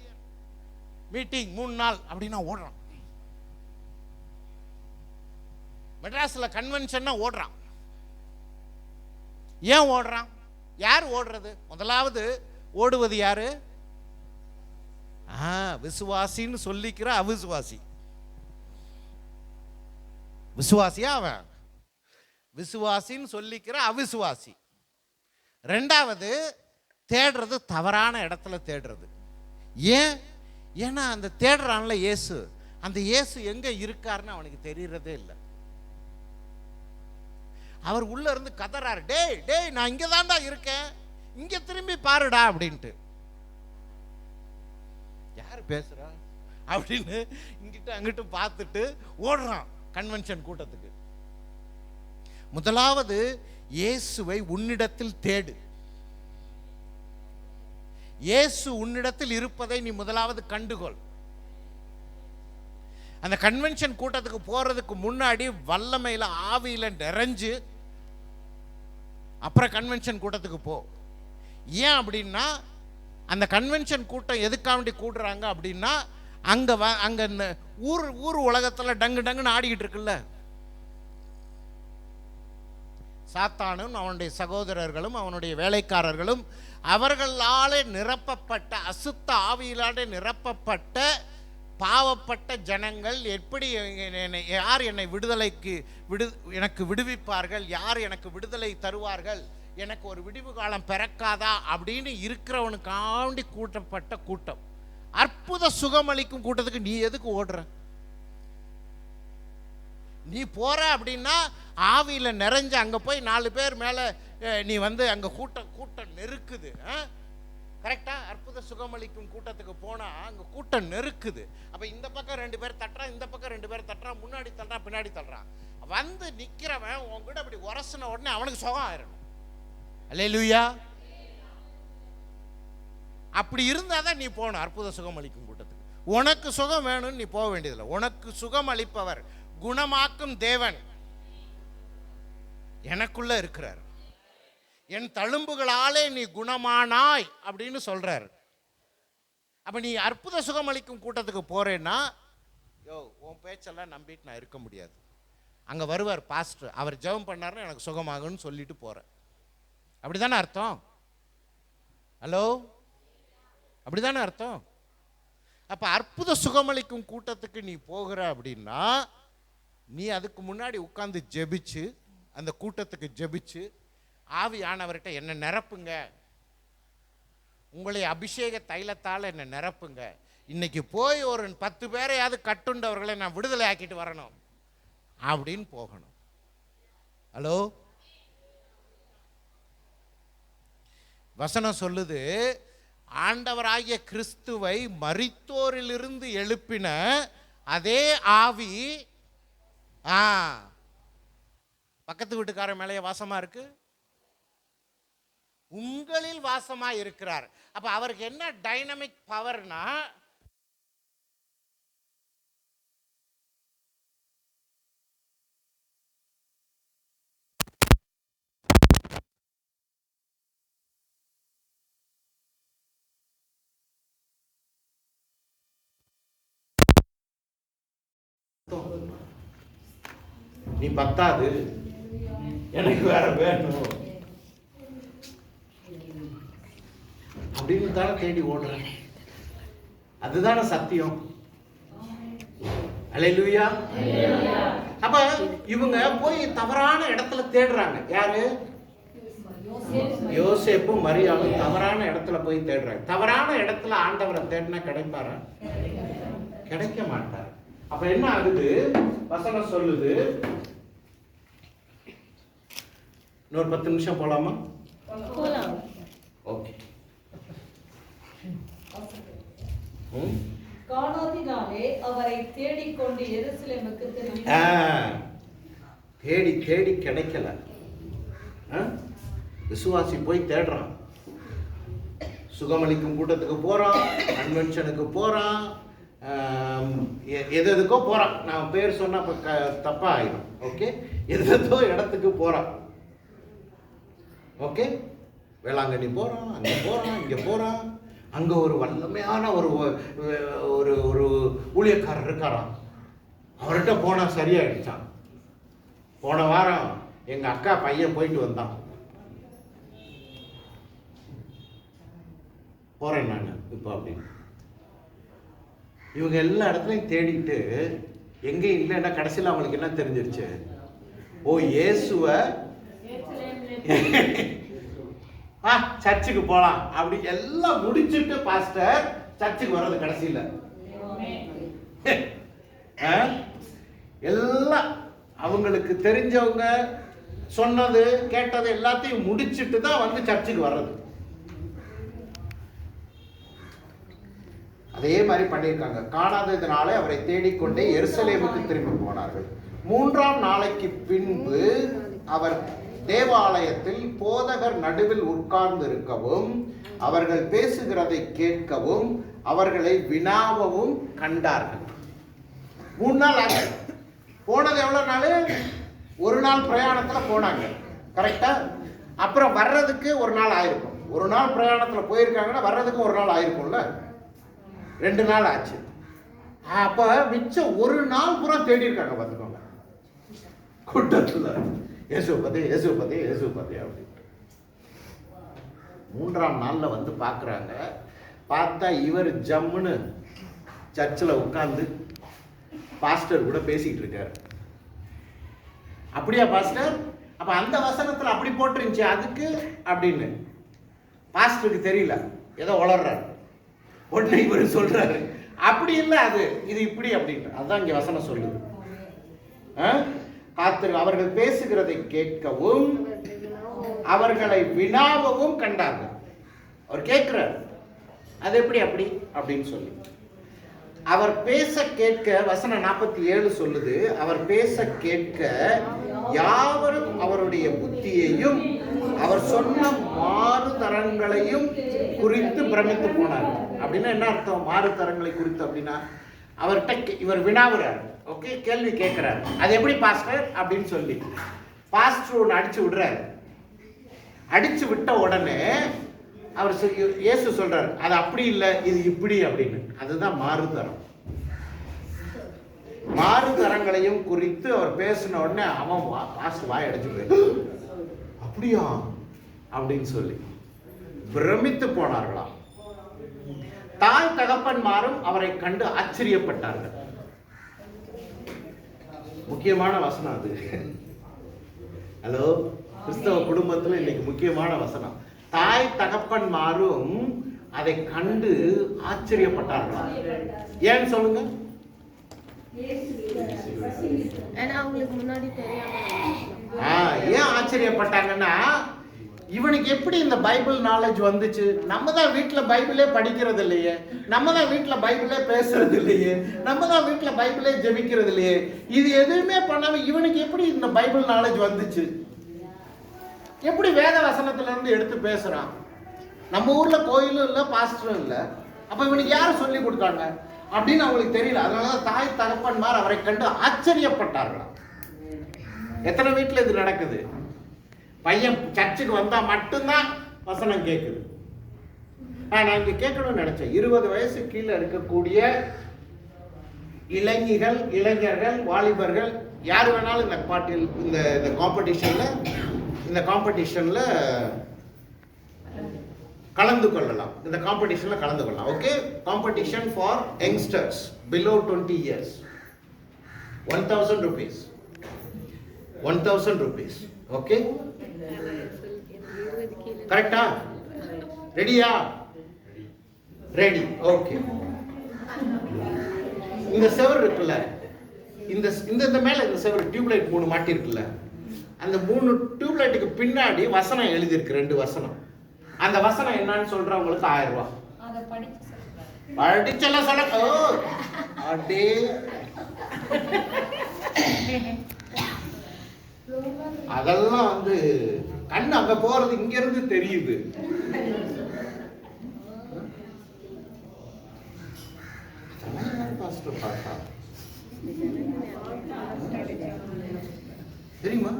மீட்டிங் 3 நாள் அப்படின்னா ஓடுறான். மெட்ராஸ்ல கன்வென்ஷன் ஓடுறான். ஏன் ஓடுறான்? யார் ஓடுறது? முதலாவது ஓடுவது யாரு? விசுவாசின்னு சொல்லிக்கிற அவிசுவாசி. விசுவாசியா அவன்? விசுவாசின்னு சொல்லிக்கிற அவிசுவாசி. ரெண்டாவது தேடுறது தவறான இடத்துல தேடுறது. ஏன்? ஏன்னா அந்த தேடுறான்ல இயேசு, அந்த இயேசு எங்க இருக்காருன்னு அவனுக்கு தெரியறதே இல்லை. அவர் உள்ள இருந்து கதறாரு, டேய் டேய் நான் இங்க தான்டா இருக்கேன், இங்க திரும்பி பாருடா அப்படின்ட்டு. யார் பேசுறா அப்படின்னு இங்கிட்ட அங்கிட்டு பார்த்துட்டு ஓடுறான் கன்வென்ஷன் கூட்டத்துக்கு. முதலாவது இயேசுவை உன்னிடத்தில் தேடு. இயேசு உன்னிடத்தில் இருப்பதை நீ முதலாவது கண்டுகொள். அந்த கன்வென்ஷன் கூட்டத்துக்கு போறதுக்கு முன்னாடி வல்லமையில ஆவியில நிறைஞ்சு அப்புறம் கன்வென்ஷன் கூட்டத்துக்கு போ. ஏன் அப்படின்னா அந்த கன்வென்ஷன் கூட்டம் எதுக்காண்டி கூடுறாங்க அப்படின்னா அங்க ஊர் உலகத்துல டங்கு டங்குன்னு ஆடிக்கிட்டு இருக்குல்ல. சாத்தானும் அவனுடைய சகோதரர்களும் அவனுடைய வேலைக்காரர்களும் அவர்களாலே நிரப்பப்பட்ட, அசுத்த ஆவியிலாலே நிரப்பப்பட்ட பாவப்பட்ட ஜனங்கள் எப்படி யார் என்னை எனக்கு விடுவிப்பார்கள், யார் எனக்கு விடுதலை தருவார்கள், எனக்கு ஒரு விடிவு காலம் பிறக்காதா அப்படின்னு இருக்கிறவனுக்காண்டி கூட்டப்பட்ட கூட்டம். அற்புத சுகமளிக்கும் கூட்டத்துக்கு நீ எதுக்கு ஓடுற? நீ போற அப்படின்னா ஆவியில் நிறைஞ்ச அங்கே போய் 4 பேர் மேலே நீ அங்கே கூட்டம் நெருக்குது. கரெக்டா? அற்புத சுகமளிக்கும் கூட்டத்துக்கு போனால் அங்கே கூட்டம் நெருக்குது. அப்போ இந்த பக்கம் 2 பேர் தட்டுறான், இந்த பக்கம் 2 பேர் தட்டுறான், முன்னாடி தள்ளுறான், பின்னாடி தள்ளுறான். நிற்கிறவன் உங்ககிட்ட அப்படி உரசின உடனே அவனுக்கு சுகம் ஆயிடணும். அல்லேலூயா. அப்படி இருந்தால் தான் நீ போகணும் அற்புத சுகமளிக்கும் கூட்டத்துக்கு. உனக்கு சுகம் வேணும்னு நீ போக வேண்டியதில்லை. உனக்கு சுகம் அளிப்பவர், குணமாக்கும் தேவன் எனக்குள்ள இருக்கிறார். என் தழும்புகளாலே நீ குணமானாய் அப்படின்னு சொல்றார். அப்ப நீ அற்புத சுகமளிக்கும் கூட்டத்துக்கு போறேன்னா, உன் பேச்செல்லாம் நம்பிட்டு நான் இருக்க முடியாது. அங்க வருவார் பாஸ்டர், அவர் ஜெபம் பண்ணாருன்னு எனக்கு சுகமாகுன்னு சொல்லிட்டு போறேன். அப்படிதானே அர்த்தம்? ஹலோ, அப்படிதானே அர்த்தம்? அப்ப அற்புத சுகமளிக்கும் கூட்டத்துக்கு நீ போகிற அப்படின்னா, நீ அதுக்கு முன்னாடி உட்கார்ந்து ஜெபிச்சு, அந்த கூட்டத்துக்கு ஜெபிச்சு, ஆவியானவர்கிட்ட என்ன நிரப்புங்க, உங்களை அபிஷேக தைலத்தால் என்ன நிரப்புங்க, இன்னைக்கு போய் ஒரு 10 பேரையாவது கட்டுண்டவர்களை நான் விடுதலை ஆக்கிட்டு வரணும் அப்படின்னு போகணும். ஹலோ, வசனம் சொல்லுது, ஆண்டவராகிய கிறிஸ்துவை மரித்தோரிலிருந்து எழுப்பின அதே ஆவி பக்கத்து வீட்டுக்காரன் மேலேயே வாசமா இருக்கு, உங்களில் வாசமா இருக்கிறார். அப்ப அவருக்கு என்ன டைனமிக் பவர்னா, நீ பத்தாது, எனக்கு வேற வேணும் அப்படின்னு தானே தேடி ஓடுற. அதுதானே சத்தியம். அல்லேலூயா. அப்ப இவங்க போய் தவறான இடத்துல தேடுறாங்க. யாரு? யோசேப்பும் மரியாளும் தவறான இடத்துல போய் தேடுறாங்க. தவறான இடத்துல ஆண்டவரை தேடினா கிடைப்பாரா? கிடைக்க மாட்டார். அப்ப என்ன ஆகுது? வசனம் சொல்லுது, இன்னொரு 10 நிமிஷம் போலாமா? ஓகே. காணாதினாலே அவரை தேடிக்கொண்டு எருசலேமுக்கு திரும்பினார். தேடி கிடைக்கல. விசுவாசி போய் தேடுறான். சுகமளிக்கும் கூட்டத்துக்கு போறான், கன்வென்ஷனுக்கு போறான், எதுக்கோ போறான். நான் பேர் சொன்னா தப்பா ஆயிடும். ஓகே, எதோ இடத்துக்கு போறான். ஓகே, வேளாங்கண்ணி போறான், அங்க போறான், இங்க போறான். அங்க ஒரு வல்லமையான ஒரு ஒரு ஊழியக்காரர் இருக்காராம். அவர்கிட்ட போனா சரியாயிடுச்சான். போன வாரம் எங்க அக்கா பையன் போயிட்டு வந்தான். போறேன் நான் இப்போ அப்படின்னு. இவங்க எல்லா இடத்துலையும் தேடிட்டு எங்கே இல்லைன்னா கடைசியில் அவங்களுக்கு என்ன தெரிஞ்சிருச்சு? ஓ, இயேசுவை சர்ச்சுக்கு போலாம் அப்படி எல்லாம் முடிச்சுட்டு பாஸ்டர் சர்ச்சுக்கு வர்றது கடைசியில் எல்லாம் அவங்களுக்கு தெரிஞ்சவங்க சொன்னது கேட்டது எல்லாத்தையும் முடிச்சுட்டு தான் சர்ச்சுக்கு வர்றது. அதே மாதிரி பண்ணியிருக்காங்க. காணாததினாலே அவரை தேடிக்கொண்டே எருசலேமுக்கு திரும்பி போனார்கள். 3ஆம் நாளைக்கு பின்பு அவர் தேவாலயத்தில் போதகர் நடுவில் உட்கார்ந்து இருக்கவும், அவர்கள் பேசுகிறதை கேட்கவும், அவர்களை வினாவவும் கண்டார்கள். 3 நாள் ஆச்சு. போனது எவ்வளவு நாள்? 1 நாள் பிரயாணத்துல போனாங்க. கரெக்டா? அப்புறம் வர்றதுக்கு 1 நாள் ஆயிருக்கும். 1 நாள் பிரயாணத்துல போயிருக்காங்கன்னா வர்றதுக்கு 1 நாள் ஆயிருக்கும்ல. 2 நாள் ஆச்சு. அப்ப மிச்சம் 1 நாள் பூரா தேடி இருக்காங்க. பார்த்துக்கோங்க, கூட்டத்துல இயேசுவை பத்தி அப்படின்ட்டு. 3ஆம் நாள்ல வந்து பார்க்குறாங்க. பார்த்தா இவர் ஜம்முன்னு சர்ச்சில் உட்கார்ந்து பாஸ்டர் கூட பேசிக்கிட்டு இருக்காரு. அப்படியா பாஸ்டர்? அப்ப அந்த வசனத்துல அப்படி போட்டுருந்துச்சு அதுக்கு அப்படின்னு பாஸ்டருக்கு தெரியல, ஏதோ உளர்றாரு. உடனே இவர் சொல்றாரு, அப்படி இல்லை, அது இது இப்படி அப்படின்னு. அதுதான் இங்க வசனம் சொல்லுது. அவர்கள் பேசுகிறதை கேட்கவும் அவர்களை வினாவவும் கண்டார்கள். அவர் கேட்கிறார், அது எப்படி அப்படி அப்படின்னு சொல்லி. அவர் பேச கேட்க, வசனம் 47 சொல்லுது, அவர் பேச கேட்க யாவரும் அவருடைய புத்தியையும் அவர் சொன்ன மாறுதரங்களையும் குறித்து பிரமித்து போனார். அப்படின்னா என்ன அர்த்தம்? மாறுதரங்களை குறித்து அப்படின்னா அவர்கிட்ட இவர் வினாவுறார். ஓகே, கேள்வி கேட்கிறார், அது எப்படி பாஸ்டர் அப்படின்னு சொல்லி. பாஸ்டர் ஒன்று அடிச்சு விடுறாரு. அடிச்சு விட்ட உடனே அவர் இயேசு சொல்றாரு, அது அப்படி இல்லை, இது இப்படி அப்படின்னு. அதுதான் மாறுதரம். மாறுதரங்களையும் குறித்து அவர் பேசின உடனே அவன் பாஸ்டர் வாய் அடிச்சு போயிரு, அப்படியா அப்படின்னு சொல்லி பிரமித்து போனார்களாம். தாய் தகப்பன்மாரும் அவரை கண்டு ஆச்சரியப்பட்டார்கள். முக்கியமான வசனம் அது. ஹலோ, கிறிஸ்தவ குடும்பத்துல இன்னைக்கு முக்கியமான வசனம். தாய் தகப்பன்மாரும் அதை கண்டு ஆச்சரியப்பட்டார்களாம். ஏன்னு சொல்லுங்க. ஏன் ஆச்சரியப்பட்டாங்கன்னா, இவனுக்கு எப்படி இந்த பைபிள் நாலேஜ் வந்துச்சு? நம்ம தான் வீட்டுல பைபிளே படிக்கிறது இல்லையே, நம்ம தான் வீட்டுல பைபிளே பேசுறது இல்லையே, நம்ம தான் வீட்டுல பைபிளே ஜெபிக்கிறது இல்லையே, இது எதுவுமே பண்ணாம இவனுக்கு எப்படி இந்த பைபிள் நாலேஜ் வந்துச்சு? எப்படி வேத வசனத்துல இருந்து எடுத்து பேசுறான்? நம்ம ஊர்ல கோயிலும் இல்லை, பாஸ்டரும் இல்லை, அப்ப இவனுக்கு யாரும் சொல்லி கொடுத்தாங்க அப்படின்னு அவங்களுக்கு தெரியல. அதனாலதான் தாய் தகப்பன்மார் அவரை கண்டு ஆச்சரியப்பட்டார்களாம். எத்தனை வீட்டுல இது நடக்குது? பையன் சர்ச்சுக்கு வந்தா மட்டும்தான் வசனம் கேட்குது. நான் இங்க கேட்கணும்னு நினைச்சேன், 20 வயசு கீழே இருக்கக்கூடிய இளைஞர்கள், வாலிபர்கள் யார் வேணாலும் இந்த பாட்டில் இந்த காம்படிஷன்ல கலந்து கொள்ளலாம். இந்த காம்படிஷன்ல கலந்து கொள்ளலாம். Okay, competition for youngsters below 20 years. 1000 rupees. 1000 rupees. Okay, கரெக்டா? ரெடியா? ரெடி. ஓகே. இந்த செவர் இருக்குல்ல, இந்த மேல இந்த செவர் டியூப்லைட் 3 மாட்டி இருக்குல்ல, அந்த 3 டியூப்லைட்டுக்கு பின்னாடி வசனம் எழுதி இருக்கு, 2 வசனம். அந்த வசனம் என்னன்னு சொல்றவங்களுக்கு 1000 ரூபாய். படிச்செல்லாம் சொல்ல. அடே, அதெல்லாம் வந்து கண்ணு அங்க போறது இங்க இருந்து தெரியுது. தெரியுமா?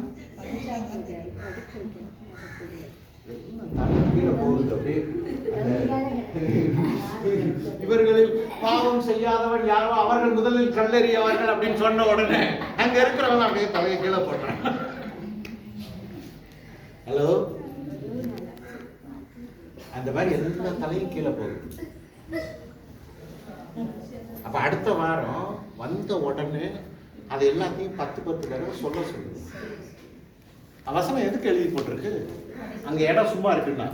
இவர்களில் பாவம் செய்யாதவர் யாரோ அவர்கள் முதலில் கல்லெறியவர்கள் அப்படின்னு சொன்ன உடனே அங்க இருக்கிறவங்க அப்படியே தலையை கீழே போடுறாங்க. ஹலோ, அந்த மாதிரி எல்லா தலையும் கீழே போகுது. அப்ப அடுத்த வாரம் வந்த உடனே அது எல்லாத்தையும் 10 தடவை சொல்ல சொல்லுது. அவசரம் எதுக்கு எழுதி போட்டிருக்கு? அங்க இடம் சும்மா இருக்குன்னா.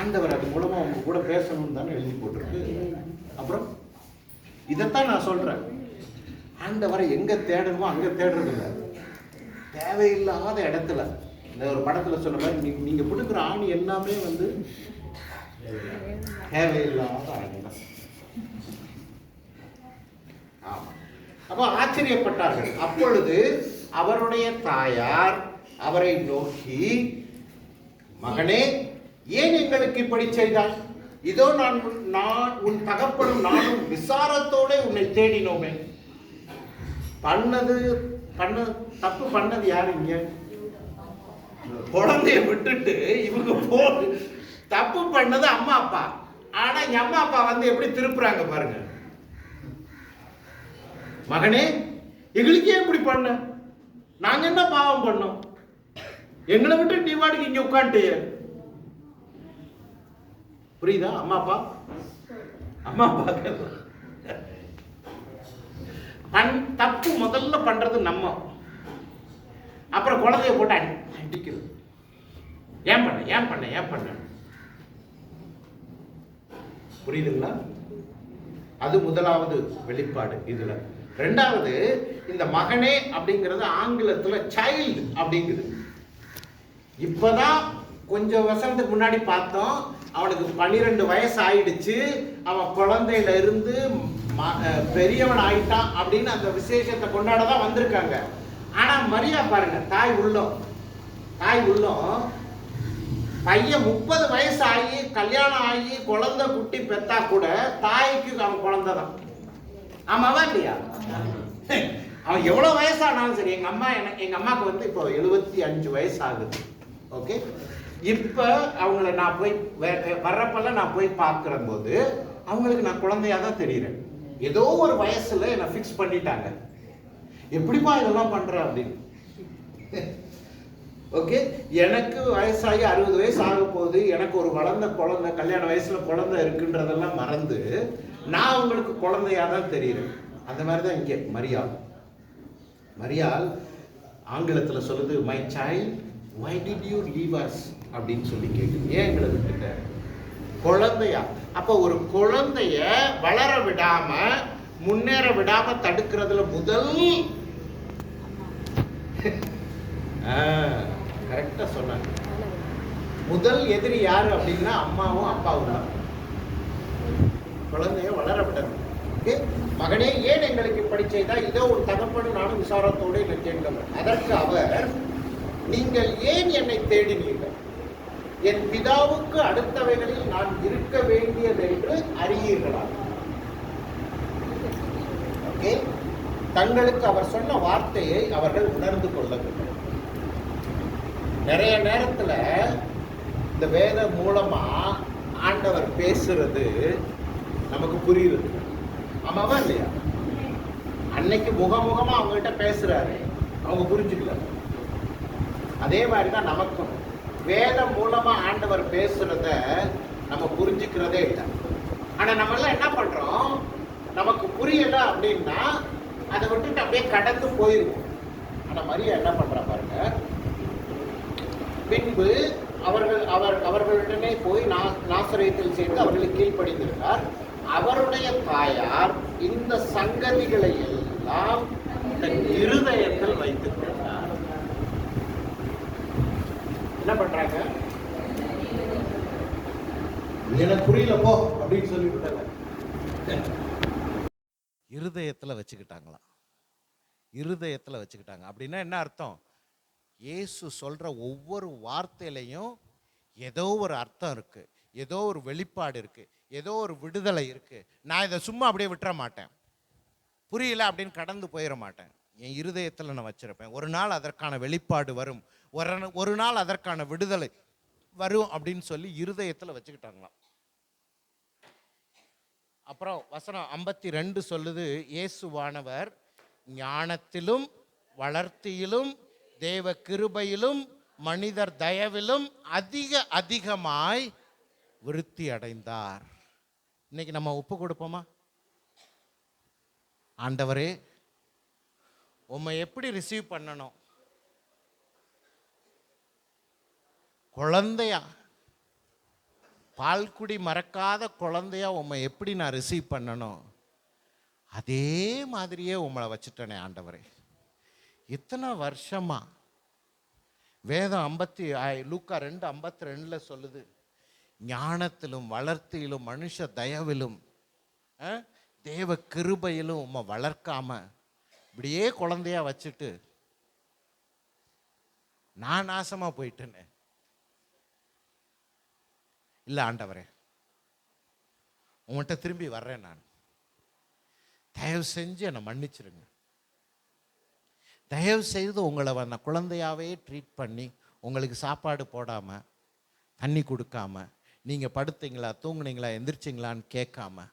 ஆண்டவர் அது மூலமா அவங்க கூட பேசணும்னு தானே எழுதி போட்டிருக்கு. அப்புறம் இதைத்தான் நான் சொல்றேன், ஆண்டவரை எங்க தேடணுமோ அங்க தேடுறது இல்லை, தேவையில்லாத இடத்துல. இந்த ஒரு படத்துல சொன்ன மாதிரி நீங்க கொடுக்குற ஆணி எல்லாமே வந்து தேவையில்லாத ஆணி தான். ஆமா. அப்போ ஆச்சரியப்பட்டார்கள். அப்பொழுது அவருடைய தாயார் அவரை நோக்கி, மகனே, ஏன் எங்களுக்கு இப்படி செய்தாய்? இதோ நான் உன் தகப்பனும் நானும் விசாரத்தோட உன்னை தேடினோமே. தப்பு பண்ணது யாரு? இங்க குழந்தைய விட்டுட்டு இவங்க தப்பு பண்ணது அம்மா அப்பா. ஆனா எங்க அம்மா அப்பா வந்து எப்படி திருப்புறாங்க பாருங்க. மகனே, எங்களுக்கே இப்படி பண்ண, நாங்க என்ன பாவம் பண்ணோம்? எங்களை விட்டு நீ வாடிக்கு இங்க உட்காந்துட்டு. புரியுதா? அம்மா அப்பா தப்பு முதல்ல பண்றது நம்ம, அப்புறம் குழந்தைய போட்டு அடிக்கிறது. ஏன் பண்ண புரியுதுங்களா? அது முதலாவது வெளிப்பாடு. இதுல ரெண்டாவது, இந்த மகனே அப்படிங்கிறது ஆங்கிலத்துல சைல்டு அப்படிங்குது. இப்பதான் கொஞ்சம் வருஷத்துக்கு முன்னாடி பார்த்தோம், அவனுக்கு 12 வயசு ஆயிடுச்சு, அவன் குழந்தையில இருந்து பெரியவன் ஆயிட்டான் அப்படின்னு அந்த விசேஷத்தை கொண்டாடதான் வந்திருக்காங்க. ஆனா மரியா பாருங்க, தாய் உள்ளம் பையன் 30 வயசு ஆகி கல்யாணம் ஆகி குழந்தை குட்டி பெத்தா கூட தாய்க்கு அவன் குழந்தை தான். ஆமாவா இல்லையா? அவன் எவ்வளவு வயசானாலும் சரி. எங்க அம்மாக்கு வந்து இப்போ 75 வயசு ஆகுது. ஓகே, இப்ப அவங்கள நான் போய் வர்றப்பெல்லாம் நான் போய் பார்க்கிற போது அவங்களுக்கு நான் குழந்தையா தான் தெரியுறேன். ஏதோ ஒரு வயசுல என்ன ஃபிக்ஸ் பண்ணிட்டாங்க, எப்படிப்பா இதெல்லாம் பண்ற அப்படின்னு. ஓகே, எனக்கு வயசாகி 60 வயசு ஆக போகுது, எனக்கு ஒரு வளர்ந்த குழந்தை, கல்யாண வயசுல குழந்தை இருக்குன்றதெல்லாம் மறந்து நான் அவங்களுக்கு குழந்தையா தான் தெரியுறேன். அந்த மாதிரிதான் இங்கே மரியாள் ஆங்கிலத்துல சொல்லுது, my child why did you leave us அப்படின்னு சொல்லி கேட்குது. ஏன் எங்களை விட்டுட்ட? குழந்தையா? அப்ப ஒரு குழந்தைய வளர விடாம முன்னேற விடாம தடுக்கிறதுல முதல் கரெக்டா சொன்னாங்க, முதல் எதிரி யாரு அப்படின்னா அம்மாவும் அப்பாவும் தான். குழந்தைய வளர விடணும். மகனே, ஏன் எங்களுக்கு இப்படி செய்தா? இதோ ஒரு தகப்பனும் நானும் விசாரத்தோடு என்னை தேடினவர். அதற்கு அவர், நீங்கள் ஏன் என்னை தேடினீர்கள்? என் பிதாவுக்கு அடுத்தவைகளில் நான் இருக்க வேண்டியது என்று அறியீர்களா? ஓகே, தங்களுக்கு அவர் சொன்ன வார்த்தையை அவர்கள் உணர்ந்து கொள்ளவில்லை. நிறைய நேரத்துல இந்த வேதம் மூலமா ஆண்டவர் பேசுறது நமக்கு புரியுது. ஆமாவா இல்லையா? அன்னைக்கு முகமுகமா அவங்க கிட்ட பேசுறாரு, அவங்க புரிஞ்சுக்கல. அதே மாதிரிதான் நமக்கும் வேதம் மூலமா ஆண்டவர் பேசுறத நம்ம புரிஞ்சுக்கிறதே இல்லை. ஆனா நம்ம எல்லாம் என்ன பண்றோம், நமக்கு புரியல அப்படின்னா அதை விட்டுட்டு அப்படியே கடந்து போயிருக்கும். ஆனா மரியா என்ன பண்றா பாருங்க, பின்பு அவர்களிடமே போய் நாசரேத்தில் சேர்ந்து அவர்களுக்கு கீழ்ப்படிந்திருந்தார். அவருடைய தாயார் இந்த சங்கதிகளை எல்லாம் தன் இருதயத்தில் வைத்துக் கொண்டார். என்ன பண்றாங்க? எனக்கு புரியல போ அப்படின்னு சொல்லிவிட்டாங்க. இருதயத்துல வச்சுக்கிட்டாங்களாம். இருதயத்துல வச்சுக்கிட்டாங்க அப்படின்னா என்ன அர்த்தம்? இயேசு சொல்ற ஒவ்வொரு வார்த்தையிலையும் ஏதோ ஒரு அர்த்தம் இருக்கு, ஏதோ ஒரு வெளிப்பாடு இருக்கு, ஏதோ ஒரு விடுதலை இருக்கு. நான் இதை சும்மா அப்படியே விட்டுற மாட்டேன், புரியல அப்படின்னு கடந்து போயிட மாட்டேன். என் இருதயத்தில் நான் வச்சிருப்பேன். ஒரு நாள் அதற்கான வெளிப்பாடு வரும், ஒரு நாள் அதற்கான விடுதலை வரும் அப்படின்னு சொல்லி இருதயத்தில் வச்சுக்கிட்டாங்களாம். அப்புறம் வசனம் 52 சொல்லுது, இயேசுவானவர் ஞானத்திலும் வளர்த்தியிலும் தேவ கிருபையிலும் மனிதர் தயவிலும் அதிகமாய் விருத்தி அடைந்தார். இன்னைக்கு நம்ம ஒப்பு கொடுப்போமா? ஆண்டவரே, உம்மை எப்படி ரிசீவ் பண்ணணும்? குழந்தையா, பால்குடி மறக்காத குழந்தையா உம்மை எப்படி நான் ரிசீவ் பண்ணணும்? அதே மாதிரியே உங்களை வச்சுட்டனே ஆண்டவரே. இத்தனை வருஷமா வேதம் லூக்கா 2:52 சொல்லுது, ஞானத்திலும் வளர்த்தியிலும் மனுஷ தயவிலும் தேவ கிருபையிலும் உம்மை வளர்க்காம இப்படியே குழந்தையா வச்சுட்டு நான் நாசமா போயிட்டேன்னு. இல்லை ஆண்டவரே, உங்கள்கிட்ட திரும்பி வர்றேன், நான் தயவு செஞ்சு என்னை மன்னிச்சிருங்க. தயவு செய்து உங்களை நான் குழந்தையாவே ட்ரீட் பண்ணி உங்களுக்கு சாப்பாடு போடாமல் தண்ணி கொடுக்காம நீங்கள் படுத்தீங்களா தூங்குனீங்களா எந்திரிச்சிங்களான்னு கேட்காம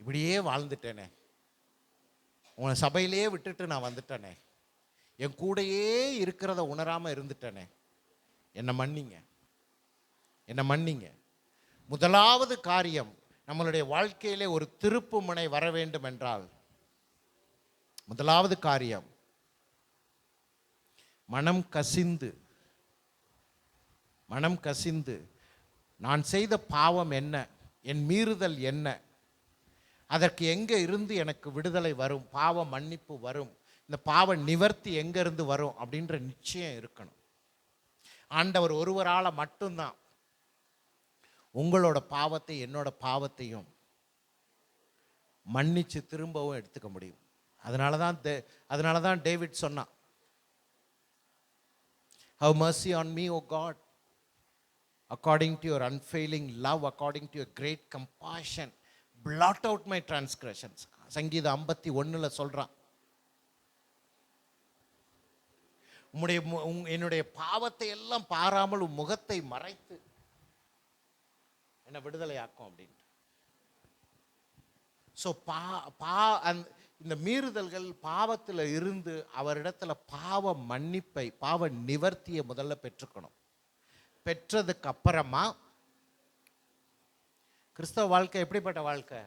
இப்படியே வாழ்ந்துட்டேனே. உங்களை சபையிலேயே விட்டுட்டு நான் வந்துட்டேனே, என் கூடையே இருக்கிறத உணராமல் இருந்துட்டேனே, என்னை மன்னிங்க, என்னை மன்னிங்க. முதலாவது காரியம், நம்மளுடைய வாழ்க்கையிலே ஒரு திருப்பு முனை வர வேண்டும் என்றால், முதலாவது காரியம் மனம் கசிந்து நான் செய்த பாவம் என்ன, என் மீறுதல் என்ன, அதற்கு எங்கே இருந்து எனக்கு விடுதலை வரும், பாவ மன்னிப்பு வரும், இந்த பாவ நிவர்த்தி எங்கே இருந்து வரும் அப்படின்ற நிச்சயம் இருக்கணும். ஆண்டவர் ஒருவரால் மட்டும்தான் உங்களோட பாவத்தை என்னோட பாவத்தையும் மன்னிச்சு திரும்பவும் எடுத்துக்க முடியும். அதனால தான் டேவிட் சொன்னான், have mercy on me, O God, according to your unfailing love, according to your great compassion, blot out my transgressions. சங்கீதம் 51 சொல்றான், என்னுடைய பாவத்தை எல்லாம் பாராமல் உன் முகத்தை மறைத்து என்ன விடுதலை ஆக்கும் அப்படின்ட்டு. ஸோ இந்த மீறுதல்கள் பாவத்தில் இருந்து அவரிடத்துல பாவ மன்னிப்பை, பாவ நிவர்த்தியை முதல்ல பெற்றுக்கணும். பெற்றதுக்கு அப்புறமா கிறிஸ்தவ வாழ்க்கை எப்படிப்பட்ட வாழ்க்கை?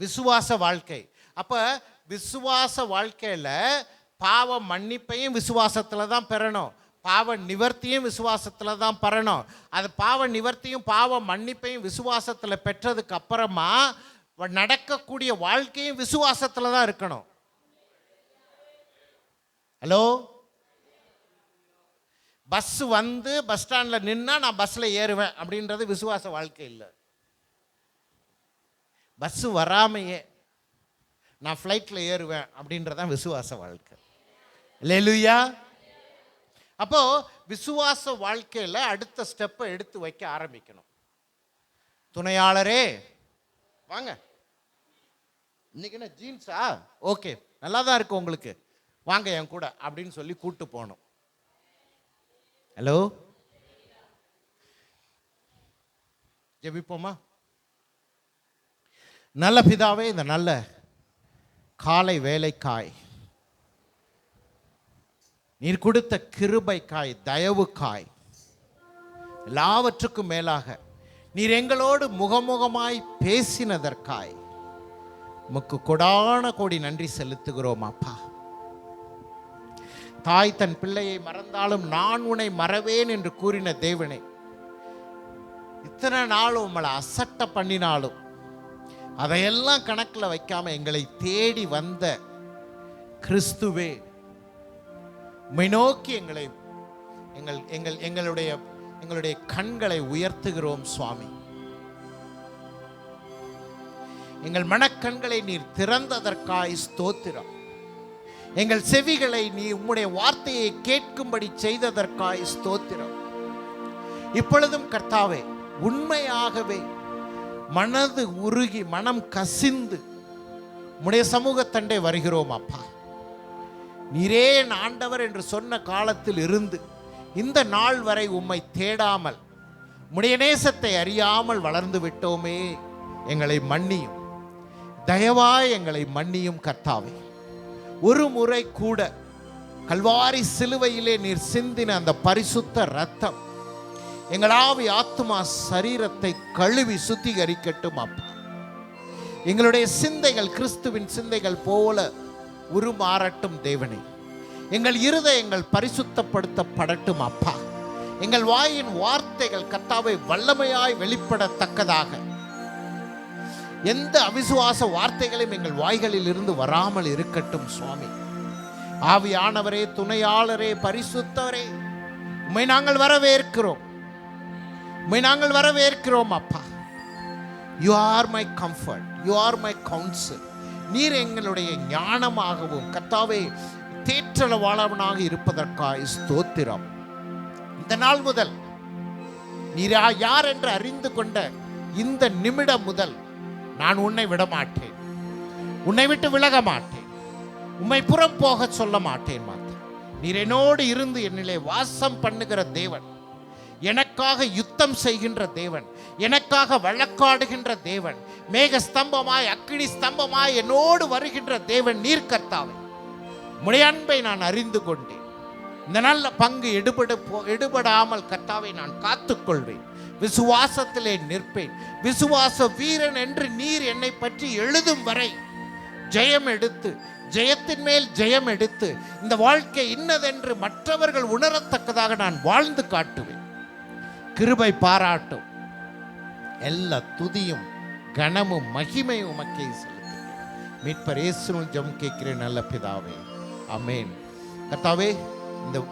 விசுவாச வாழ்க்கை. அப்ப விசுவாச வாழ்க்கையில பாவ மன்னிப்பையும் விசுவாசத்துல தான் பெறணும், பாவ நிவர்த்தியும் விசுவாசத்துல தான் பெறணும். அது பாவ நிவர்த்தியும் பாவ மன்னிப்பையும் விசுவாசத்துல பெற்றதுக்கு அப்புறமா நடக்கக்கூடிய வாழ்க்கையும் விசுவாசத்துல தான் இருக்கணும். ஹலோ, பஸ் வந்து பஸ் ஸ்டாண்ட்ல நின்னா நான் பஸ்ல ஏறுவேன் அப்படின்றது விசுவாச வாழ்க்கை இல்லை. பஸ் வராமையே நான் ஃப்ளைட்ல ஏறுவேன் அப்படின்றதான் விசுவாச வாழ்க்கை. அல்லேலூயா. அப்போ விசுவாச வாழ்க்கையில் அடுத்த ஸ்டெப்பை எடுத்து வைக்க ஆரம்பிக்கணும். துணையாளரே வாங்க, இன்னைக்கு என்ன ஜீன்ஸா? ஓகே, நல்லா தான் இருக்கு உங்களுக்கு, வாங்க என் கூட அப்படின்னு சொல்லி கூட்டு போகணும். ஹலோ, ஜெபிப்போமா? நல்ல பிதாவே, இந்த நல்ல காலை வேலைக்காய், நீர் கொடுத்த கிருபைக்காய், தயவுக்காய், எல்லாவற்றுக்கும் மேலாக நீர் எங்களோடு முகமுகமாய் பேசினதற்காய் உமக்கு கொடான கோடி நன்றி செலுத்துகிறோம் அப்பா. தாய் தன் பிள்ளையை மறந்தாலும் நான் உன்னை மறவேன் என்று கூறின தேவனே, இத்தனை நாளும் உங்களை அசட்ட பண்ணினாலும் அதையெல்லாம் கணக்கில் வைக்காம எங்களை தேடி வந்த கிறிஸ்துவே, உம்மை நோக்கி எங்களுடைய கண்களை உயர்த்துகிறோம் சுவாமி. எங்கள் மனக்கண்களை நீர் திறந்ததற்காய் ஸ்தோத்திரம். எங்கள் செவிகளை நீ உம்முடைய வார்த்தையை கேட்கும்படி செய்ததற்காய் ஸ்தோத்திரம். இப்பொழுதும் கர்த்தாவே, உண்மையாகவே மனது உருகி மனம் கசிந்து உம்முடைய சமூகத்தண்டை வருகிறோம் அப்பா. நீரே ஆண்டவர் என்று சொன்ன காலத்தில் இருந்து இந்த நாள் வரை உம்மை தேடாமல் உம்முடைய நேசத்தை அறியாமல் வளர்ந்து விட்டோமே, எங்களை மன்னியும், தயவாய் எங்களை மன்னியும் கர்த்தாவே. ஒரு முறை கூட கல்வாரி சிலுவையிலே நீர் சிந்தின அந்த பரிசுத்த இரத்தம் எங்கள் ஆவி ஆத்துமா சரீரத்தை கழுவி சுத்திகரிக்கட்டும் அப்பா. எங்களுடைய சிந்தைகள் கிறிஸ்துவின் சிந்தைகள் போல உருமாறட்டும் தேவனே. எங்கள் இருதயங்கள் பரிசுத்தப்படுத்தப்படட்டும் அப்பா. எங்கள் வாயின் வார்த்தைகள் கர்த்தாவை வல்லமையாய் வெளிப்படத்தக்கதாக எந்த அவிசுவாச வார்த்தைகளையும் எங்கள் வாய்களில் இருந்து வராமல் இருக்கட்டும் சுவாமி. ஆவியானவரே, துணையாளரே, பரிசுத்தவரே, உம்மை நாங்கள் வரவேற்கிறோம், உம்மை நாங்கள் வரவேற்கிறோம் அப்பா. You are my comfort, you are my council. நீர் எங்களுடைய ஞானமாகவும் கர்த்தாவே தேற்றளவாளவனாக இருப்பதற்காக ஸ்தோத்திரம். இந்த நாள் முதல் நீர் யார் என்று அறிந்து கொண்ட இந்த நிமிடம் முதல் நான் உன்னை விட மாட்டேன், உன்னை விட்டு விலக மாட்டேன், உம்மை புறம் போக சொல்ல மாட்டேன். நீர் என்னோடு இருந்து என்னிலே வாசம் பண்ணுகிற தேவன், எனக்காக யுத்தம் செய்கின்ற தேவன், எனக்காக வழக்காடுகின்ற தேவன், மேக ஸ்தம்பமாய் அக்கினி ஸ்தம்பமாய் என்னோடு வருகின்ற தேவன் நீர் கர்த்தாவே. உம்முடைய அன்பை நான் அறிந்து கொண்டேன். இந்த நல்ல பங்கு எடுபடாமல் கர்த்தாவை நான் காத்துக்கொள்வேன். விசுவாசத்திலே நிற்பேன். விசுவாச வீரன் என்று நீர் என்னை பற்றி எழுதும் வரை ஜெயம் எடுத்து, ஜெயத்தின் மேல் ஜெயம் எடுத்து, இந்த வாழ்க்கை இன்னதென்று மற்றவர்கள் உணரத்தக்கதாக நான் வாழ்ந்து காட்டுவேன். கிருபை பாராட்டும். எல்லா துதியும் கனமும் மகிமையும் உமக்கே செலுத்துகிறேன். மீட்பர் இயேசுவின் ஜெபம் கேட்கிறேன் நல்ல பிதாவே. ஆமென். கர்த்தாவே, இந்த